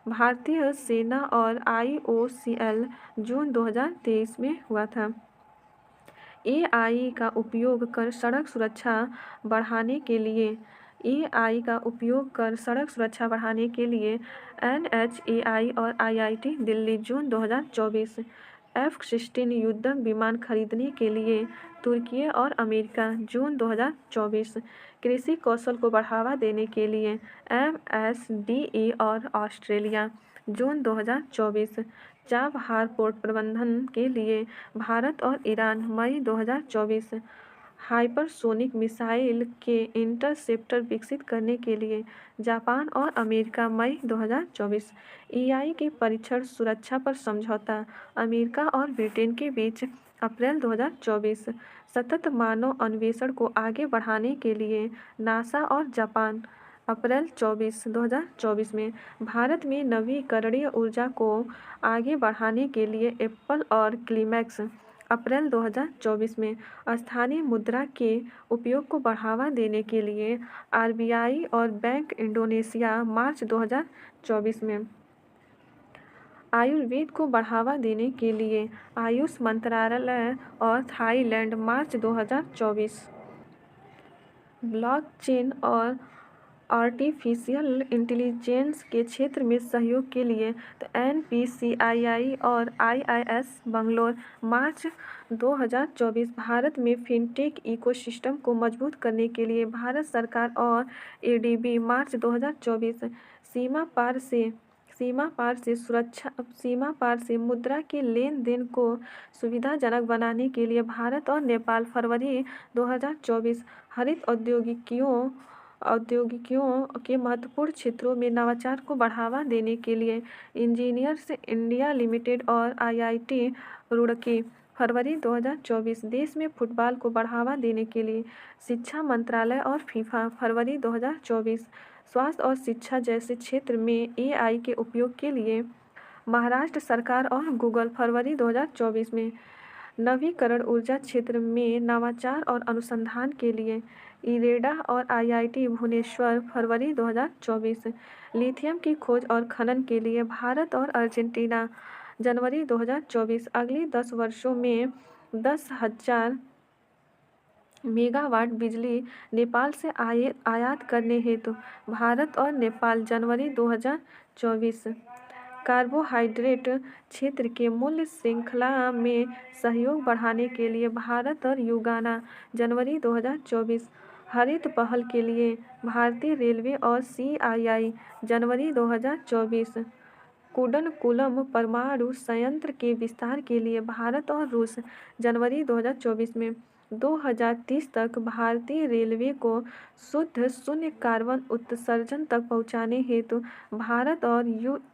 भारतीय सेना और IOCL जून 2023 में हुआ था। AI का उपयोग कर सड़क सुरक्षा बढ़ाने के लिए NHAI और IIT दिल्ली जून 2024। F-16 युद्धक विमान खरीदने के लिए तुर्की और अमेरिका जून 2024। कृषि कौशल को बढ़ावा देने के लिए MSDE और ऑस्ट्रेलिया जून 2024। चाबहार पोर्ट प्रबंधन के लिए भारत और ईरान मई 2024। हाइपरसोनिक मिसाइल के इंटरसेप्टर विकसित करने के लिए जापान और अमेरिका मई 2024। ईआई के परीक्षण सुरक्षा पर समझौता अमेरिका और ब्रिटेन के बीच अप्रैल 2024। सतत मानव अन्वेषण को आगे बढ़ाने के लिए नासा और जापान अप्रैल 2024 में। भारत में नवीकरणीय ऊर्जा को आगे बढ़ाने के लिए एप्पल और क्लीमैक्स अप्रैल 2024 में। स्थानीय मुद्रा के उपयोग को बढ़ावा देने के लिए आरबीआई और बैंक इंडोनेशिया मार्च 2024 में। आयुर्वेद को बढ़ावा देने के लिए आयुष मंत्रालय और थाईलैंड मार्च 2024। ब्लॉकचेन और आर्टिफिशियल इंटेलिजेंस के क्षेत्र में सहयोग के लिए एनपीसीआईआई और आईआईएस बंगलौर मार्च 2024। भारत में फिनटेक इकोसिस्टम को मजबूत करने के लिए भारत सरकार और एडीबी मार्च 2024। सीमा पार से मुद्रा के लेन देन को सुविधाजनक बनाने के लिए भारत और नेपाल फरवरी 2024। हरित औद्योगिकियों के महत्वपूर्ण क्षेत्रों में नवाचार को बढ़ावा देने के लिए इंजीनियर्स इंडिया लिमिटेड और आईआईटी रुड़की फरवरी 2024। देश में फुटबॉल को बढ़ावा देने के लिए शिक्षा मंत्रालय और फीफा फरवरी 2024। स्वास्थ्य और शिक्षा जैसे क्षेत्र में एआई के उपयोग के लिए महाराष्ट्र सरकार और गूगल फरवरी 2024 में। नवीकरण ऊर्जा क्षेत्र में नवाचार और अनुसंधान के लिए इरेडा और आईआईटी भुवनेश्वर फरवरी 2024। लिथियम की खोज और खनन के लिए भारत और अर्जेंटीना जनवरी 2024। अगले 10 वर्षों में 10,000 मेगावाट बिजली नेपाल से आयात करने हेतु भारत और नेपाल जनवरी 2024। कार्बोहाइड्रेट क्षेत्र के मूल्य श्रृंखला में सहयोग बढ़ाने के लिए भारत और युगाना जनवरी 2024। हरित पहल के लिए भारतीय रेलवे और सीआईआई जनवरी 2024। कुडनकुलम परमाणु संयंत्र के विस्तार के लिए भारत और रूस जनवरी 2024 में। 2030 तक भारतीय रेलवे को शुद्ध शून्य कार्बन उत्सर्जन तक पहुंचाने हेतु भारत और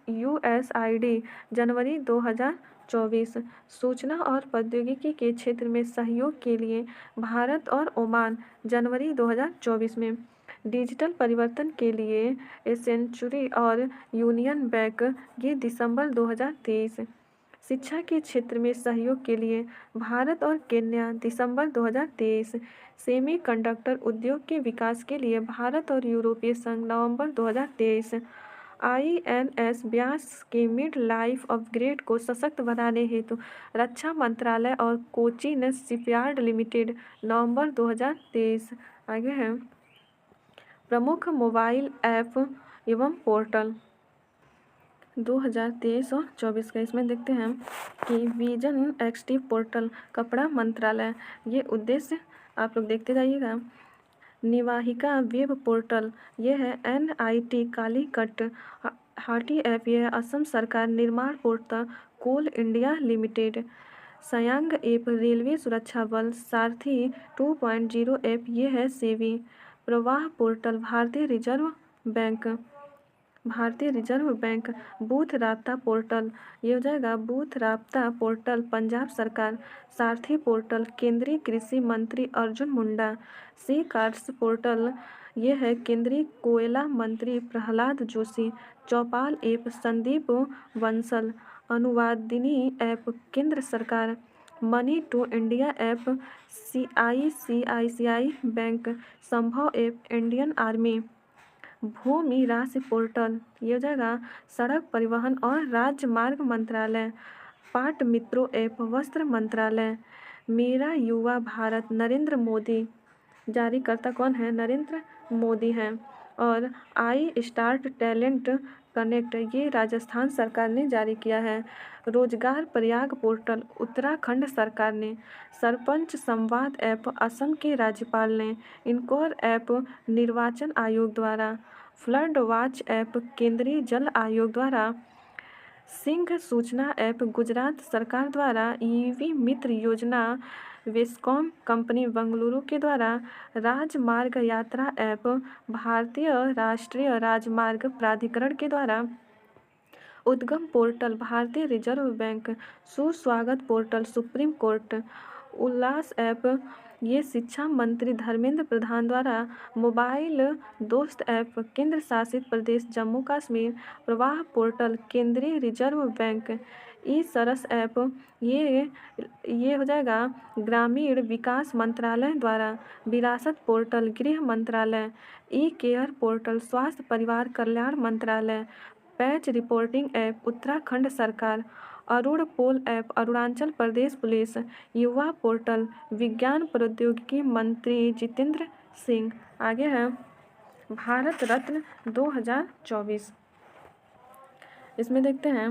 यूएसआईडी जनवरी 2024। सूचना और प्रौद्योगिकी के क्षेत्र में सहयोग के लिए भारत और ओमान जनवरी 2024 में। डिजिटल परिवर्तन के लिए एसेंचुरी और यूनियन बैंक ये दिसंबर 2023। शिक्षा के क्षेत्र में सहयोग के लिए भारत और केन्या दिसंबर 2023। सेमीकंडक्टर उद्योग के विकास के लिए भारत और यूरोपीय संघ नवंबर 2023। आईएनएस व्यास के मिड लाइफ अपग्रेड को सशक्त बनाने हेतु रक्षा मंत्रालय और कोचीन शिपयार्ड लिमिटेड नवंबर 2023। आगे है प्रमुख मोबाइल ऐप एवं पोर्टल 2023 और 24 का। इसमें देखते हैं कि विजन एक्सटी पोर्टल कपड़ा मंत्रालय ये उद्देश्य आप लोग देखते जाइएगा। निवाहिका वेब पोर्टल ये है एनआईटी कालीकट हाटी ऐप ये है असम सरकार निर्माण पोर्टल कोल इंडिया लिमिटेड। सयांग ऐप रेलवे सुरक्षा बल सारथी 2.0 ऐप ये है सेवी। प्रवाह पोर्टल भारतीय रिजर्व बैंक। बूथ राब्ता पोर्टल ये हो जाएगा बूथ राब्ता पोर्टल पंजाब सरकार। सारथी पोर्टल केंद्रीय कृषि मंत्री Arjun Munda. C cards portal ये है केंद्रीय कोयला मंत्री प्रहलाद जोशी। चौपाल ऐप संदीप बंसल। अनुवादिनी ऐप केंद्र सरकार। Money to India app ICICI bank. Sambhav app Indian army. Bhoomi Rashi portal ये हो जाएगा सड़क परिवहन और राजमार्ग मंत्रालय। पाट मित्रों ऐप वस्त्र मंत्रालय। मेरा युवा भारत नरेंद्र मोदी जारीकर्ता कौन है नरेंद्र मोदी हैं। और आई स्टार्ट टैलेंट कनेक्ट ये राजस्थान सरकार ने जारी किया है। रोजगार प्रयाग पोर्टल उत्तराखंड सरकार ने। सरपंच संवाद ऐप असम के राज्यपाल ने। इनकोर ऐप निर्वाचन आयोग द्वारा। फ्लड वॉच ऐप केंद्रीय जल आयोग द्वारा। सिंह सूचना ऐप गुजरात सरकार द्वारा ईवी मित्र योजना वेस्कॉम कंपनी बेंगलुरु के द्वारा राजमार्ग यात्रा ऐप भारतीय राष्ट्रीय राजमार्ग प्राधिकरण के द्वारा उद्गम पोर्टल भारतीय reserve bank Suswagat portal supreme court Ullas app ये शिक्षा मंत्री धर्मेंद्र प्रधान द्वारा मोबाइल दोस्त ऐप केंद्र शासित प्रदेश जम्मू कश्मीर प्रवाह पोर्टल केंद्रीय रिजर्व बैंक ई सरस ऐप ये हो जाएगा ग्रामीण विकास मंत्रालय द्वारा विरासत पोर्टल गृह मंत्रालय ई केयर पोर्टल स्वास्थ्य परिवार कल्याण मंत्रालय पैच रिपोर्टिंग ऐप उत्तराखंड सरकार अरुण पोल ऐप अरुणाचल प्रदेश पुलिस युवा पोर्टल विज्ञान प्रौद्योगिकी मंत्री जितेंद्र सिंह। आगे है भारत रत्न 2024। इसमें देखते हैं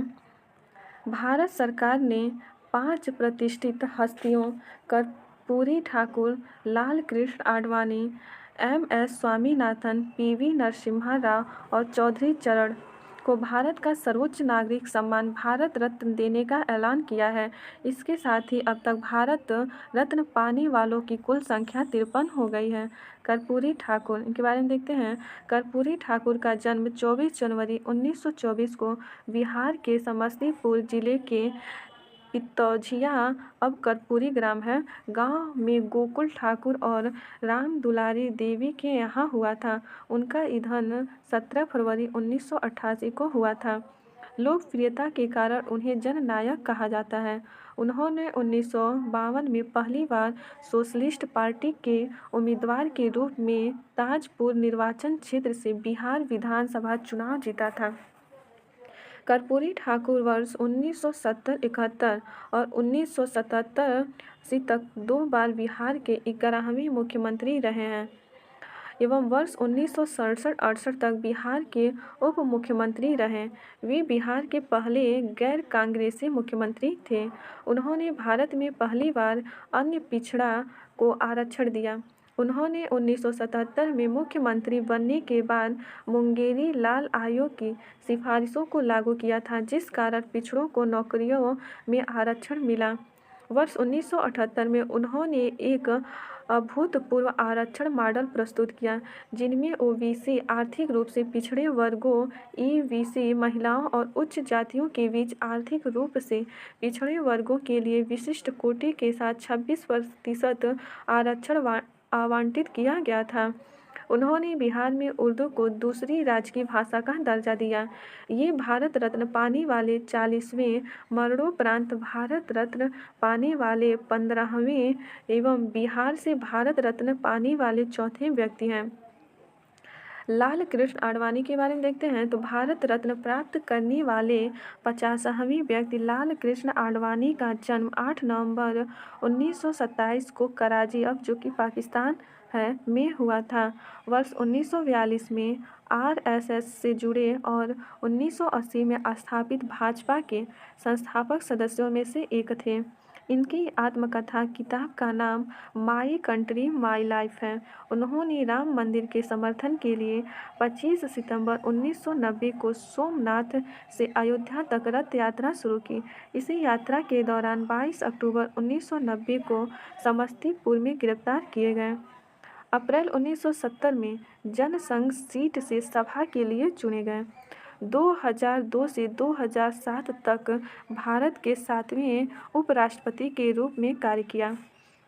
भारत सरकार ने 5 प्रतिष्ठित हस्तियों कर्पूरी ठाकुर, लाल कृष्ण आडवाणी, MS स्वामीनाथन, PV नरसिम्हा राव और चौधरी चरण को भारत का सर्वोच्च नागरिक सम्मान भारत रत्न देने का ऐलान किया है। इसके साथ ही अब तक भारत रत्न पाने वालों की कुल संख्या 53 हो गई है। कर्पूरी ठाकुर, इनके बारे में देखते हैं। कर्पूरी ठाकुर का जन्म 24 जनवरी 1924 को बिहार के समस्तीपुर जिले के पितौझिया अब कर्पूरी ग्राम है गांव में गोकुल ठाकुर और राम दुलारी देवी के यहाँ हुआ था। उनका निधन 17 फरवरी 1988 को हुआ था। लोकप्रियता के कारण उन्हें जननायक कहा जाता है। उन्होंने 1952 में पहली बार सोशलिस्ट पार्टी के उम्मीदवार के रूप में ताजपुर निर्वाचन क्षेत्र से बिहार विधानसभा चुनाव जीता था। कर्पूरी ठाकुर वर्ष 1970-71 और 1977 तक 2 बार बिहार के 11वें मुख्यमंत्री रहे हैं एवं वर्ष 1967-68 तक बिहार के उप मुख्यमंत्री रहे। वे बिहार के पहले गैर कांग्रेसी मुख्यमंत्री थे। उन्होंने भारत में पहली बार अन्य पिछड़ा को आरक्षण दिया। उन्होंने 1977 में मुख्यमंत्री बनने के बाद मुंगेरी लाल आयोग की सिफारिशों को लागू किया था, जिस कारण पिछड़ों को नौकरियों में आरक्षण मिला। वर्ष 1978 में उन्होंने एक अभूतपूर्व आरक्षण मॉडल प्रस्तुत किया, जिनमें OBC आर्थिक रूप से पिछड़े वर्गों, EBC महिलाओं और उच्च जातियों के बीच आर्थिक रूप से पिछड़े वर्गों के लिए विशिष्ट कोटे के साथ 26% आरक्षण आवंटित किया गया था। उन्होंने बिहार में उर्दू को दूसरी राजकीय भाषा का दर्जा दिया। ये भारत रत्न पाने वाले 40वें, मरणोपरांत भारत रत्न पाने वाले 15वें एवं बिहार से भारत रत्न पाने वाले 4थे व्यक्ति हैं। लाल कृष्ण आडवाणी के बारे में देखते हैं तो भारत रत्न प्राप्त करने वाले 50वें व्यक्ति लाल कृष्ण आडवाणी का जन्म 8 नवंबर 1927 को कराची, अब जो कि पाकिस्तान है, में हुआ था। वर्ष 1942 में RSS से जुड़े और 1980 में स्थापित भाजपा के संस्थापक सदस्यों में से एक थे। इनकी आत्मकथा किताब का नाम माई कंट्री माई लाइफ है। उन्होंने राम मंदिर के समर्थन के लिए 25 सितंबर 1990 को सोमनाथ से अयोध्या तक रथ यात्रा शुरू की। इसी यात्रा के दौरान 22 अक्टूबर 1990 को समस्तीपुर में गिरफ्तार किए गए। अप्रैल 1970 में जनसंघ सीट से सभा के लिए चुने गए। 2002 से 2007 तक भारत के 7वें उपराष्ट्रपति के रूप में कार्य किया।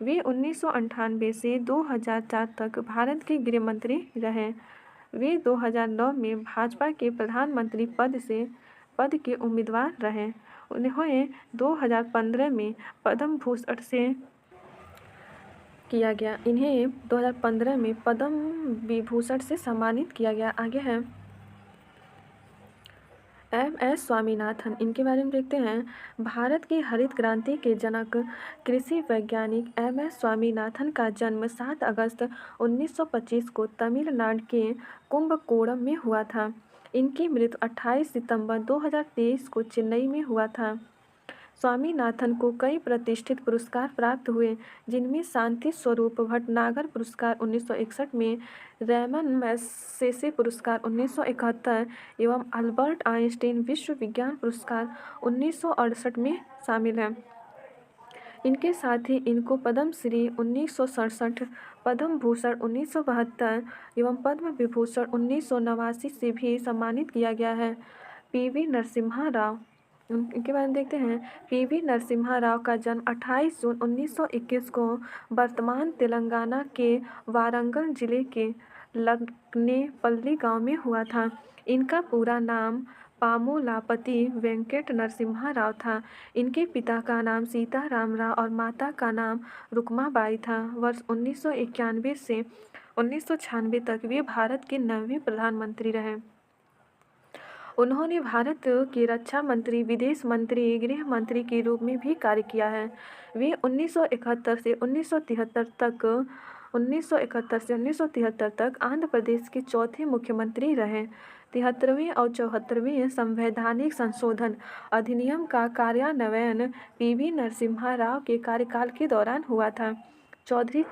वे 1998 से 2004 तक भारत के गृह मंत्री रहे। वे 2009 में भाजपा के प्रधानमंत्री पद के उम्मीदवार रहे। उन्हें 2015 में पद्म भूषण से किया गया। इन्हें 2015 में पद्म विभूषण से सम्मानित किया गया। आगे है MS स्वामीनाथन, इनके बारे में देखते हैं। भारत की हरित क्रांति के जनक कृषि वैज्ञानिक MS स्वामीनाथन का जन्म 7 अगस्त 1925 को तमिलनाडु के कुंभकोणम में हुआ था। इनकी मृत्यु 28 सितंबर 2023 को चेन्नई में हुआ था। स्वामीनाथन को कई प्रतिष्ठित पुरस्कार प्राप्त हुए, जिनमें शांति स्वरूप भटनागर पुरस्कार 1961 में, रैमन मैगसेसे पुरस्कार 1971 एवं अल्बर्ट आइंस्टीन विश्व विज्ञान पुरस्कार 1968 में शामिल हैं। इनके साथ ही इनको पद्मश्री 1967, पद्म भूषण 1972 एवं पद्म विभूषण 1989 से भी सम्मानित किया गया है। पीवी नरसिम्हा राव, इनके बारे में देखते हैं। पीवी नरसिम्हा राव का जन्म 28 जून 1921 को वर्तमान तेलंगाना के वारंगल जिले के लगनेपल्ली गांव में हुआ था। इनका पूरा नाम पामुलापति वेंकट नरसिम्हा राव था। इनके पिता का नाम सीताराम राव और माता का नाम रुक्माबाई था। वर्ष 1991 से 1996 तक वे भारत के 9वें प्रधानमंत्री रहे। उन्होंने भारत के रक्षा मंत्री, विदेश मंत्री, गृह मंत्री के रूप में भी कार्य किया है। वे 1971 से 1973 तक आंध्र प्रदेश के चौथे मुख्यमंत्री रहे। 73वें और 74वें संवैधानिक संशोधन अधिनियम का कार्यान्वयन पीवी नरसिम्हा राव के कार्यकाल के दौरान हुआ था। चौधरी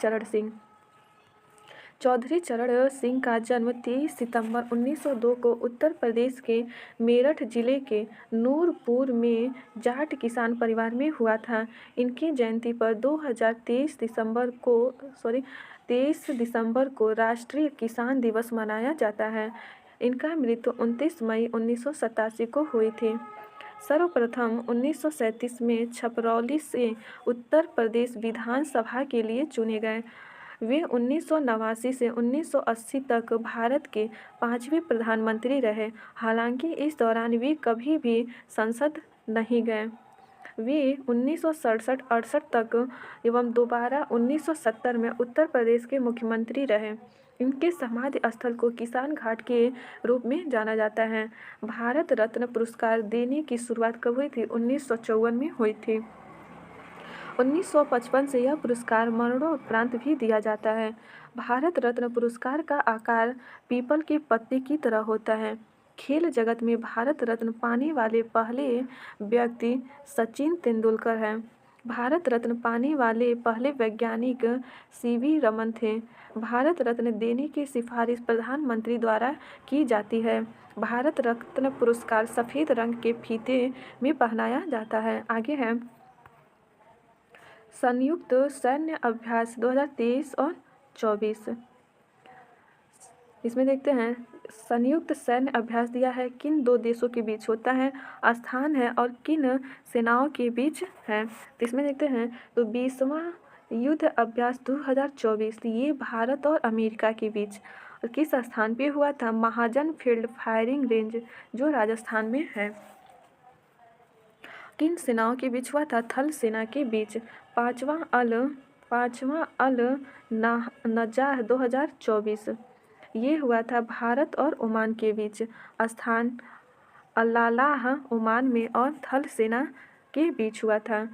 चरण सिंह का जन्म 23 सितंबर 1902 को उत्तर प्रदेश के मेरठ जिले के नूरपुर में जाट किसान परिवार में हुआ था। इनकी जयंती पर 23 दिसंबर को राष्ट्रीय किसान दिवस मनाया जाता है। इनका मृत्यु 29 मई 1987 को हुई थी। सर्वप्रथम 1937 में छपरौली से उत्तर प्रदेश विधानसभा के लिए चुने गए। वे 1989 से 1980 तक भारत के 5वें प्रधानमंत्री रहे। हालांकि इस दौरान वे कभी भी संसद नहीं गए। वे 1967-68 तक एवं दोबारा 1970 में उत्तर प्रदेश के मुख्यमंत्री रहे। इनके समाधि स्थल को किसान घाट के रूप में जाना जाता है। भारत रत्न पुरस्कार देने की शुरुआत कब हुई थी? 1954 में हुई थी। 1955 से यह पुरस्कार मरणोपरांत भी दिया जाता है। भारत रत्न पुरस्कार का आकार पीपल के पत्ते की तरह होता है। खेल जगत में भारत रत्न पाने वाले पहले व्यक्ति सचिन तेंदुलकर हैं। भारत रत्न पाने वाले पहले वैज्ञानिक सीवी रमन थे। भारत रत्न देने की सिफारिश प्रधानमंत्री द्वारा की जाती है। भारत रत्न पुरस्कार सफ़ेद रंग के फीते में पहनाया जाता है। आगे है संयुक्त सैन्य अभ्यास 2023 और 24। इसमें देखते हैं संयुक्त सैन्य अभ्यास दिया है किन दो देशों के बीच होता है, स्थान है और किन सेनाओं के बीच है। तो इसमें देखते हैं तो 20वां युद्ध अभ्यास 2024 ये भारत और अमेरिका के बीच किस स्थान पे हुआ था? महाजन फील्ड फायरिंग रेंज जो राजस्थान में है। किन सेनाओं के बीच हुआ था? थल सेना के बीच। पाँचवां अल नजाह 2024 ये हुआ था भारत और ओमान के बीच। स्थान अल्लाह ओमान में और थल सेना के बीच हुआ था।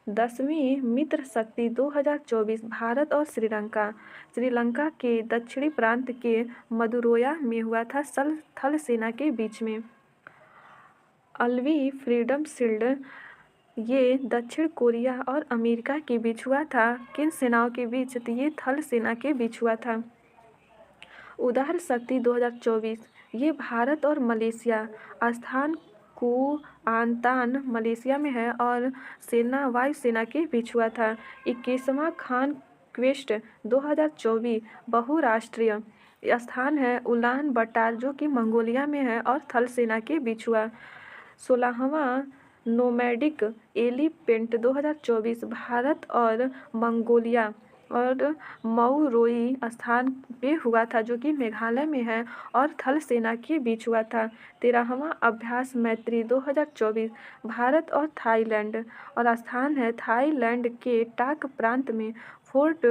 10वीं मित्र शक्ति 2024 भारत और श्रीलंका के दक्षिणी प्रांत के मदुरोया में हुआ था थल सेना के बीच में। 11वीं फ्रीडम शील्ड ये दक्षिण कोरिया और अमेरिका के बीच हुआ था। किन सेनाओं के बीच? तो ये थल सेना के बीच हुआ था। उदार शक्ति 2024 ये भारत और मलेशिया, स्थान कुआंतान मलेशिया में है और सेना वायुसेना के बीच हुआ था। 21वां खान क्वेस्ट 2024 बहुराष्ट्रीय, स्थान है उलान बटार जो कि मंगोलिया में है और थल सेना के बीच हुआ। 16वां नोमैडिक एलिफेंट 2024 भारत और मंगोलिया और मऊरोई स्थान पे हुआ था जो कि मेघालय में है और थल सेना के बीच हुआ था। 13वां अभ्यास मैत्री 2024 भारत और थाईलैंड और स्थान है थाईलैंड के टाक प्रांत में। फोर्ट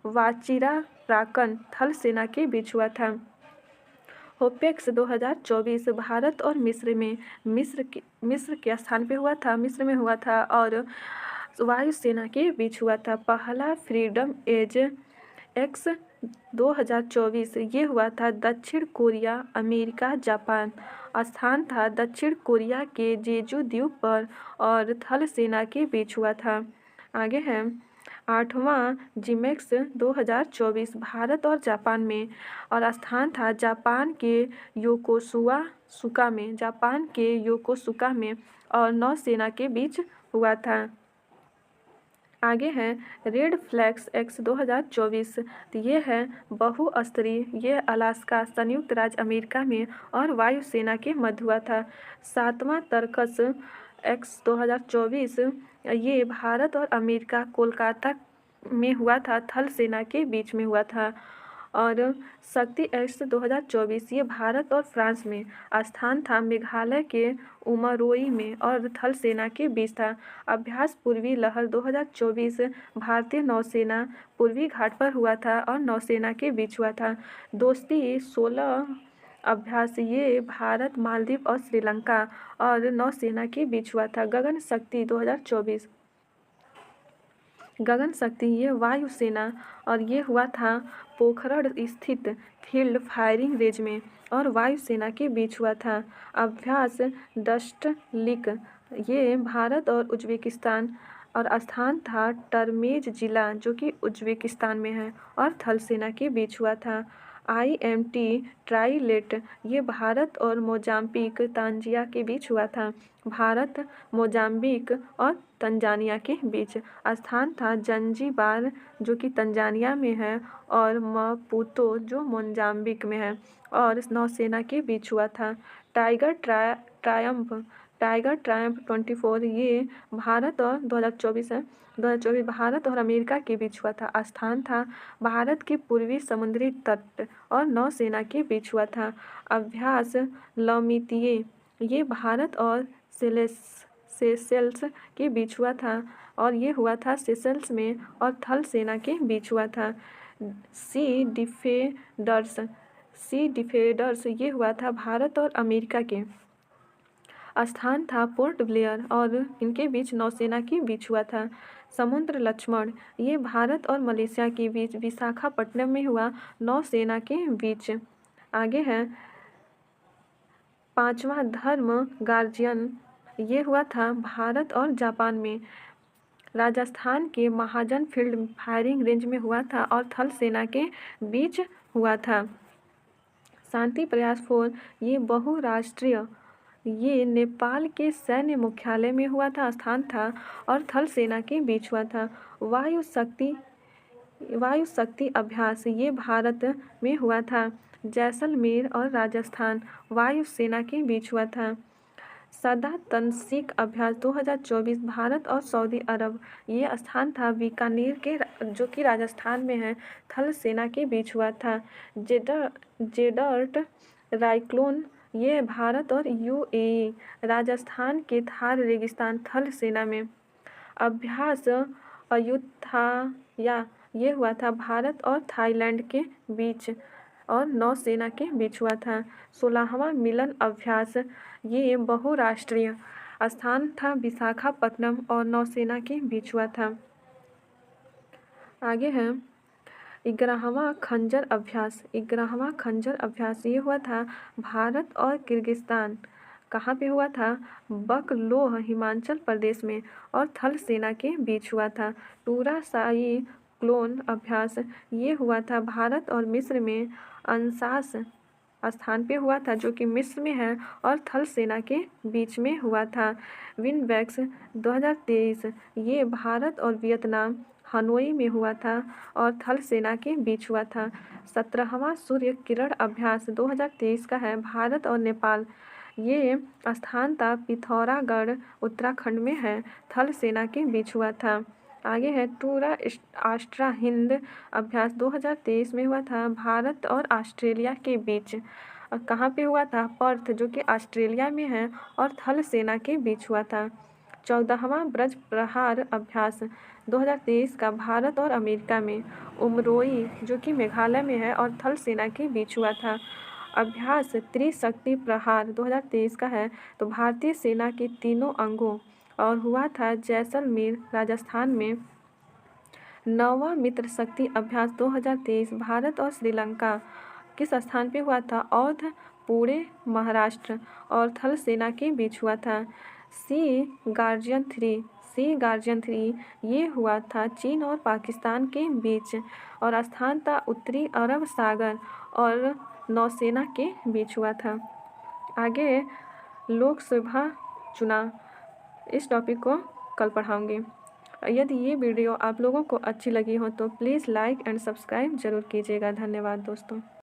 वाचिराक्राकन थल सेना के बीच हुआ था। होपेक्स 2024 भारत और मिस्र में मिस्र के स्थान पे हुआ था, मिस्र में हुआ था और वायुसेना के बीच हुआ था। पहला फ्रीडम एज 2024 ये हुआ था दक्षिण कोरिया, अमेरिका, जापान। स्थान था दक्षिण कोरिया के जेजू द्वीप पर और थल सेना के बीच हुआ था। आगे है 8वां जिमेक्स 2024 भारत और जापान में, और स्थान था जापान के योकोसुका में और नौसेना के बीच हुआ था। आगे है रेड फ्लैग्स एक्स 2024। तो ये है बहुस्तरीय, ये अलास्का, संयुक्त राज्य अमेरिका में और वायुसेना के मध्य हुआ था। 7वां तरकस एक्स 2024 ये भारत और अमेरिका कोलकाता में हुआ था, थल सेना के बीच में हुआ था। और शक्ति एक्स 2024 ये भारत और फ्रांस में, स्थान था मेघालय के उमरोई में और थल सेना के बीच था। अभ्यास पूर्वी लहर 2024 भारतीय नौसेना पूर्वी घाट पर हुआ था और नौसेना के बीच हुआ था। दोस्ती 16 अभ्यास ये भारत, मालदीव और श्रीलंका और नौसेना के बीच हुआ था। गगन शक्ति 2024 गगन शक्ति ये वायुसेना और ये हुआ था पोखरण स्थित फील्ड फायरिंग रेंज में और वायुसेना के बीच हुआ था। अभ्यास डस्टलिक ये भारत और उज्बेकिस्तान और स्थान था टर्मेज जिला जो कि उज्बेकिस्तान में है और थल सेना के बीच हुआ था। IMT ट्राइलेट ये भारत और मोजाम्बिक तांजिया के बीच हुआ था। भारत, मोजाम्बिक और तंजानिया के बीच। स्थान था जंजीबार जो कि तंजानिया में है और मपूतो जो मोजाम्बिक में है और नौसेना के बीच हुआ था। टाइगर ट्रायम्फ 24 ये भारत और 2024 है। 2024 भारत और अमेरिका के बीच हुआ था। स्थान था भारत के पूर्वी समुद्री तट और नौसेना के बीच हुआ था। अभ्यास लौमीतीये ये भारत और सेशेल्स के बीच हुआ था और ये हुआ था सेशेल्स में और थल सेना के बीच हुआ था। सी डिफेंडर्स ये हुआ था भारत और अमेरिका के, स्थान था पोर्ट ब्लेयर और इनके बीच नौसेना के बीच हुआ था। समुद्र लक्ष्मण ये भारत और मलेशिया के बीच विशाखापट्टनम में हुआ, नौसेना के बीच। आगे है 5वां धर्म गार्जियन ये हुआ था भारत और जापान में, राजस्थान के महाजन फील्ड फायरिंग रेंज में हुआ था और थल सेना के बीच हुआ था। शांति प्रयास 4 ये बहुराष्ट्रीय ये नेपाल के सैन्य मुख्यालय में हुआ था, स्थान था और थल सेना के बीच हुआ था। वायु शक्ति अभ्यास ये भारत में हुआ था, जैसलमेर और राजस्थान वायु सेना के बीच हुआ था। सदा तंसिक अभ्यास 2024 भारत और सऊदी अरब ये स्थान था बीकानेर के जो कि राजस्थान में है, थल सेना के बीच हुआ था। जेडर्ट राइक्लोन ये भारत और UAE राजस्थान के थार रेगिस्तान थल सेना में। अभ्यास अयुत्थाया ये हुआ था भारत और थाईलैंड के बीच और नौसेना के बीच हुआ था। 16वां मिलन अभ्यास ये बहुराष्ट्रीय, स्थान था विशाखापट्टनम और नौसेना के बीच हुआ था। आगे है 11वां खंजर अभ्यास ये हुआ था भारत और किर्गिस्तान, कहाँ पे हुआ था, बकलोह हिमाचल प्रदेश में और थल सेना के बीच हुआ था। टूरा साई क्लोन अभ्यास ये हुआ था भारत और मिस्र में, अंशास स्थान पे हुआ था जो कि मिस्र में है और थल सेना के बीच में हुआ था। विनबैक्स 2023 ये भारत और वियतनाम हनोई में हुआ था और थल सेना के बीच हुआ था। 17वां सूर्य किरण अभ्यास 2023 का है भारत और नेपाल, ये स्थान था पिथौरागढ़ उत्तराखंड में है, थल सेना के बीच हुआ था। आगे है टूरा आस्ट्रा हिंद अभ्यास 2023 में हुआ था भारत और ऑस्ट्रेलिया के बीच, कहाँ पे हुआ था, पर्थ जो कि ऑस्ट्रेलिया में है और थल सेना के बीच हुआ था। 14वां ब्रज प्रहार अभ्यास 2023 का भारत और अमेरिका में, उमरोई जो कि मेघालय में है और थल सेना के बीच हुआ था। अभ्यास त्रिशक्ति प्रहार 2023 का है तो भारतीय सेना के तीनों अंगों और हुआ था जैसलमेर राजस्थान में। 9वां मित्र शक्ति अभ्यास 2023 भारत और श्रीलंका किस स्थान पे हुआ था? औध, पुणे, महाराष्ट्र और थल सेना के बीच हुआ था। सी गार्जियन 3 ये हुआ था चीन और पाकिस्तान के बीच और स्थान था उत्तरी अरब सागर और नौसेना के बीच हुआ था। आगे लोकसभा चुनाव, इस टॉपिक को कल पढ़ाऊंगी। यदि ये वीडियो आप लोगों को अच्छी लगी हो तो प्लीज़ लाइक एंड सब्सक्राइब ज़रूर कीजिएगा। धन्यवाद दोस्तों।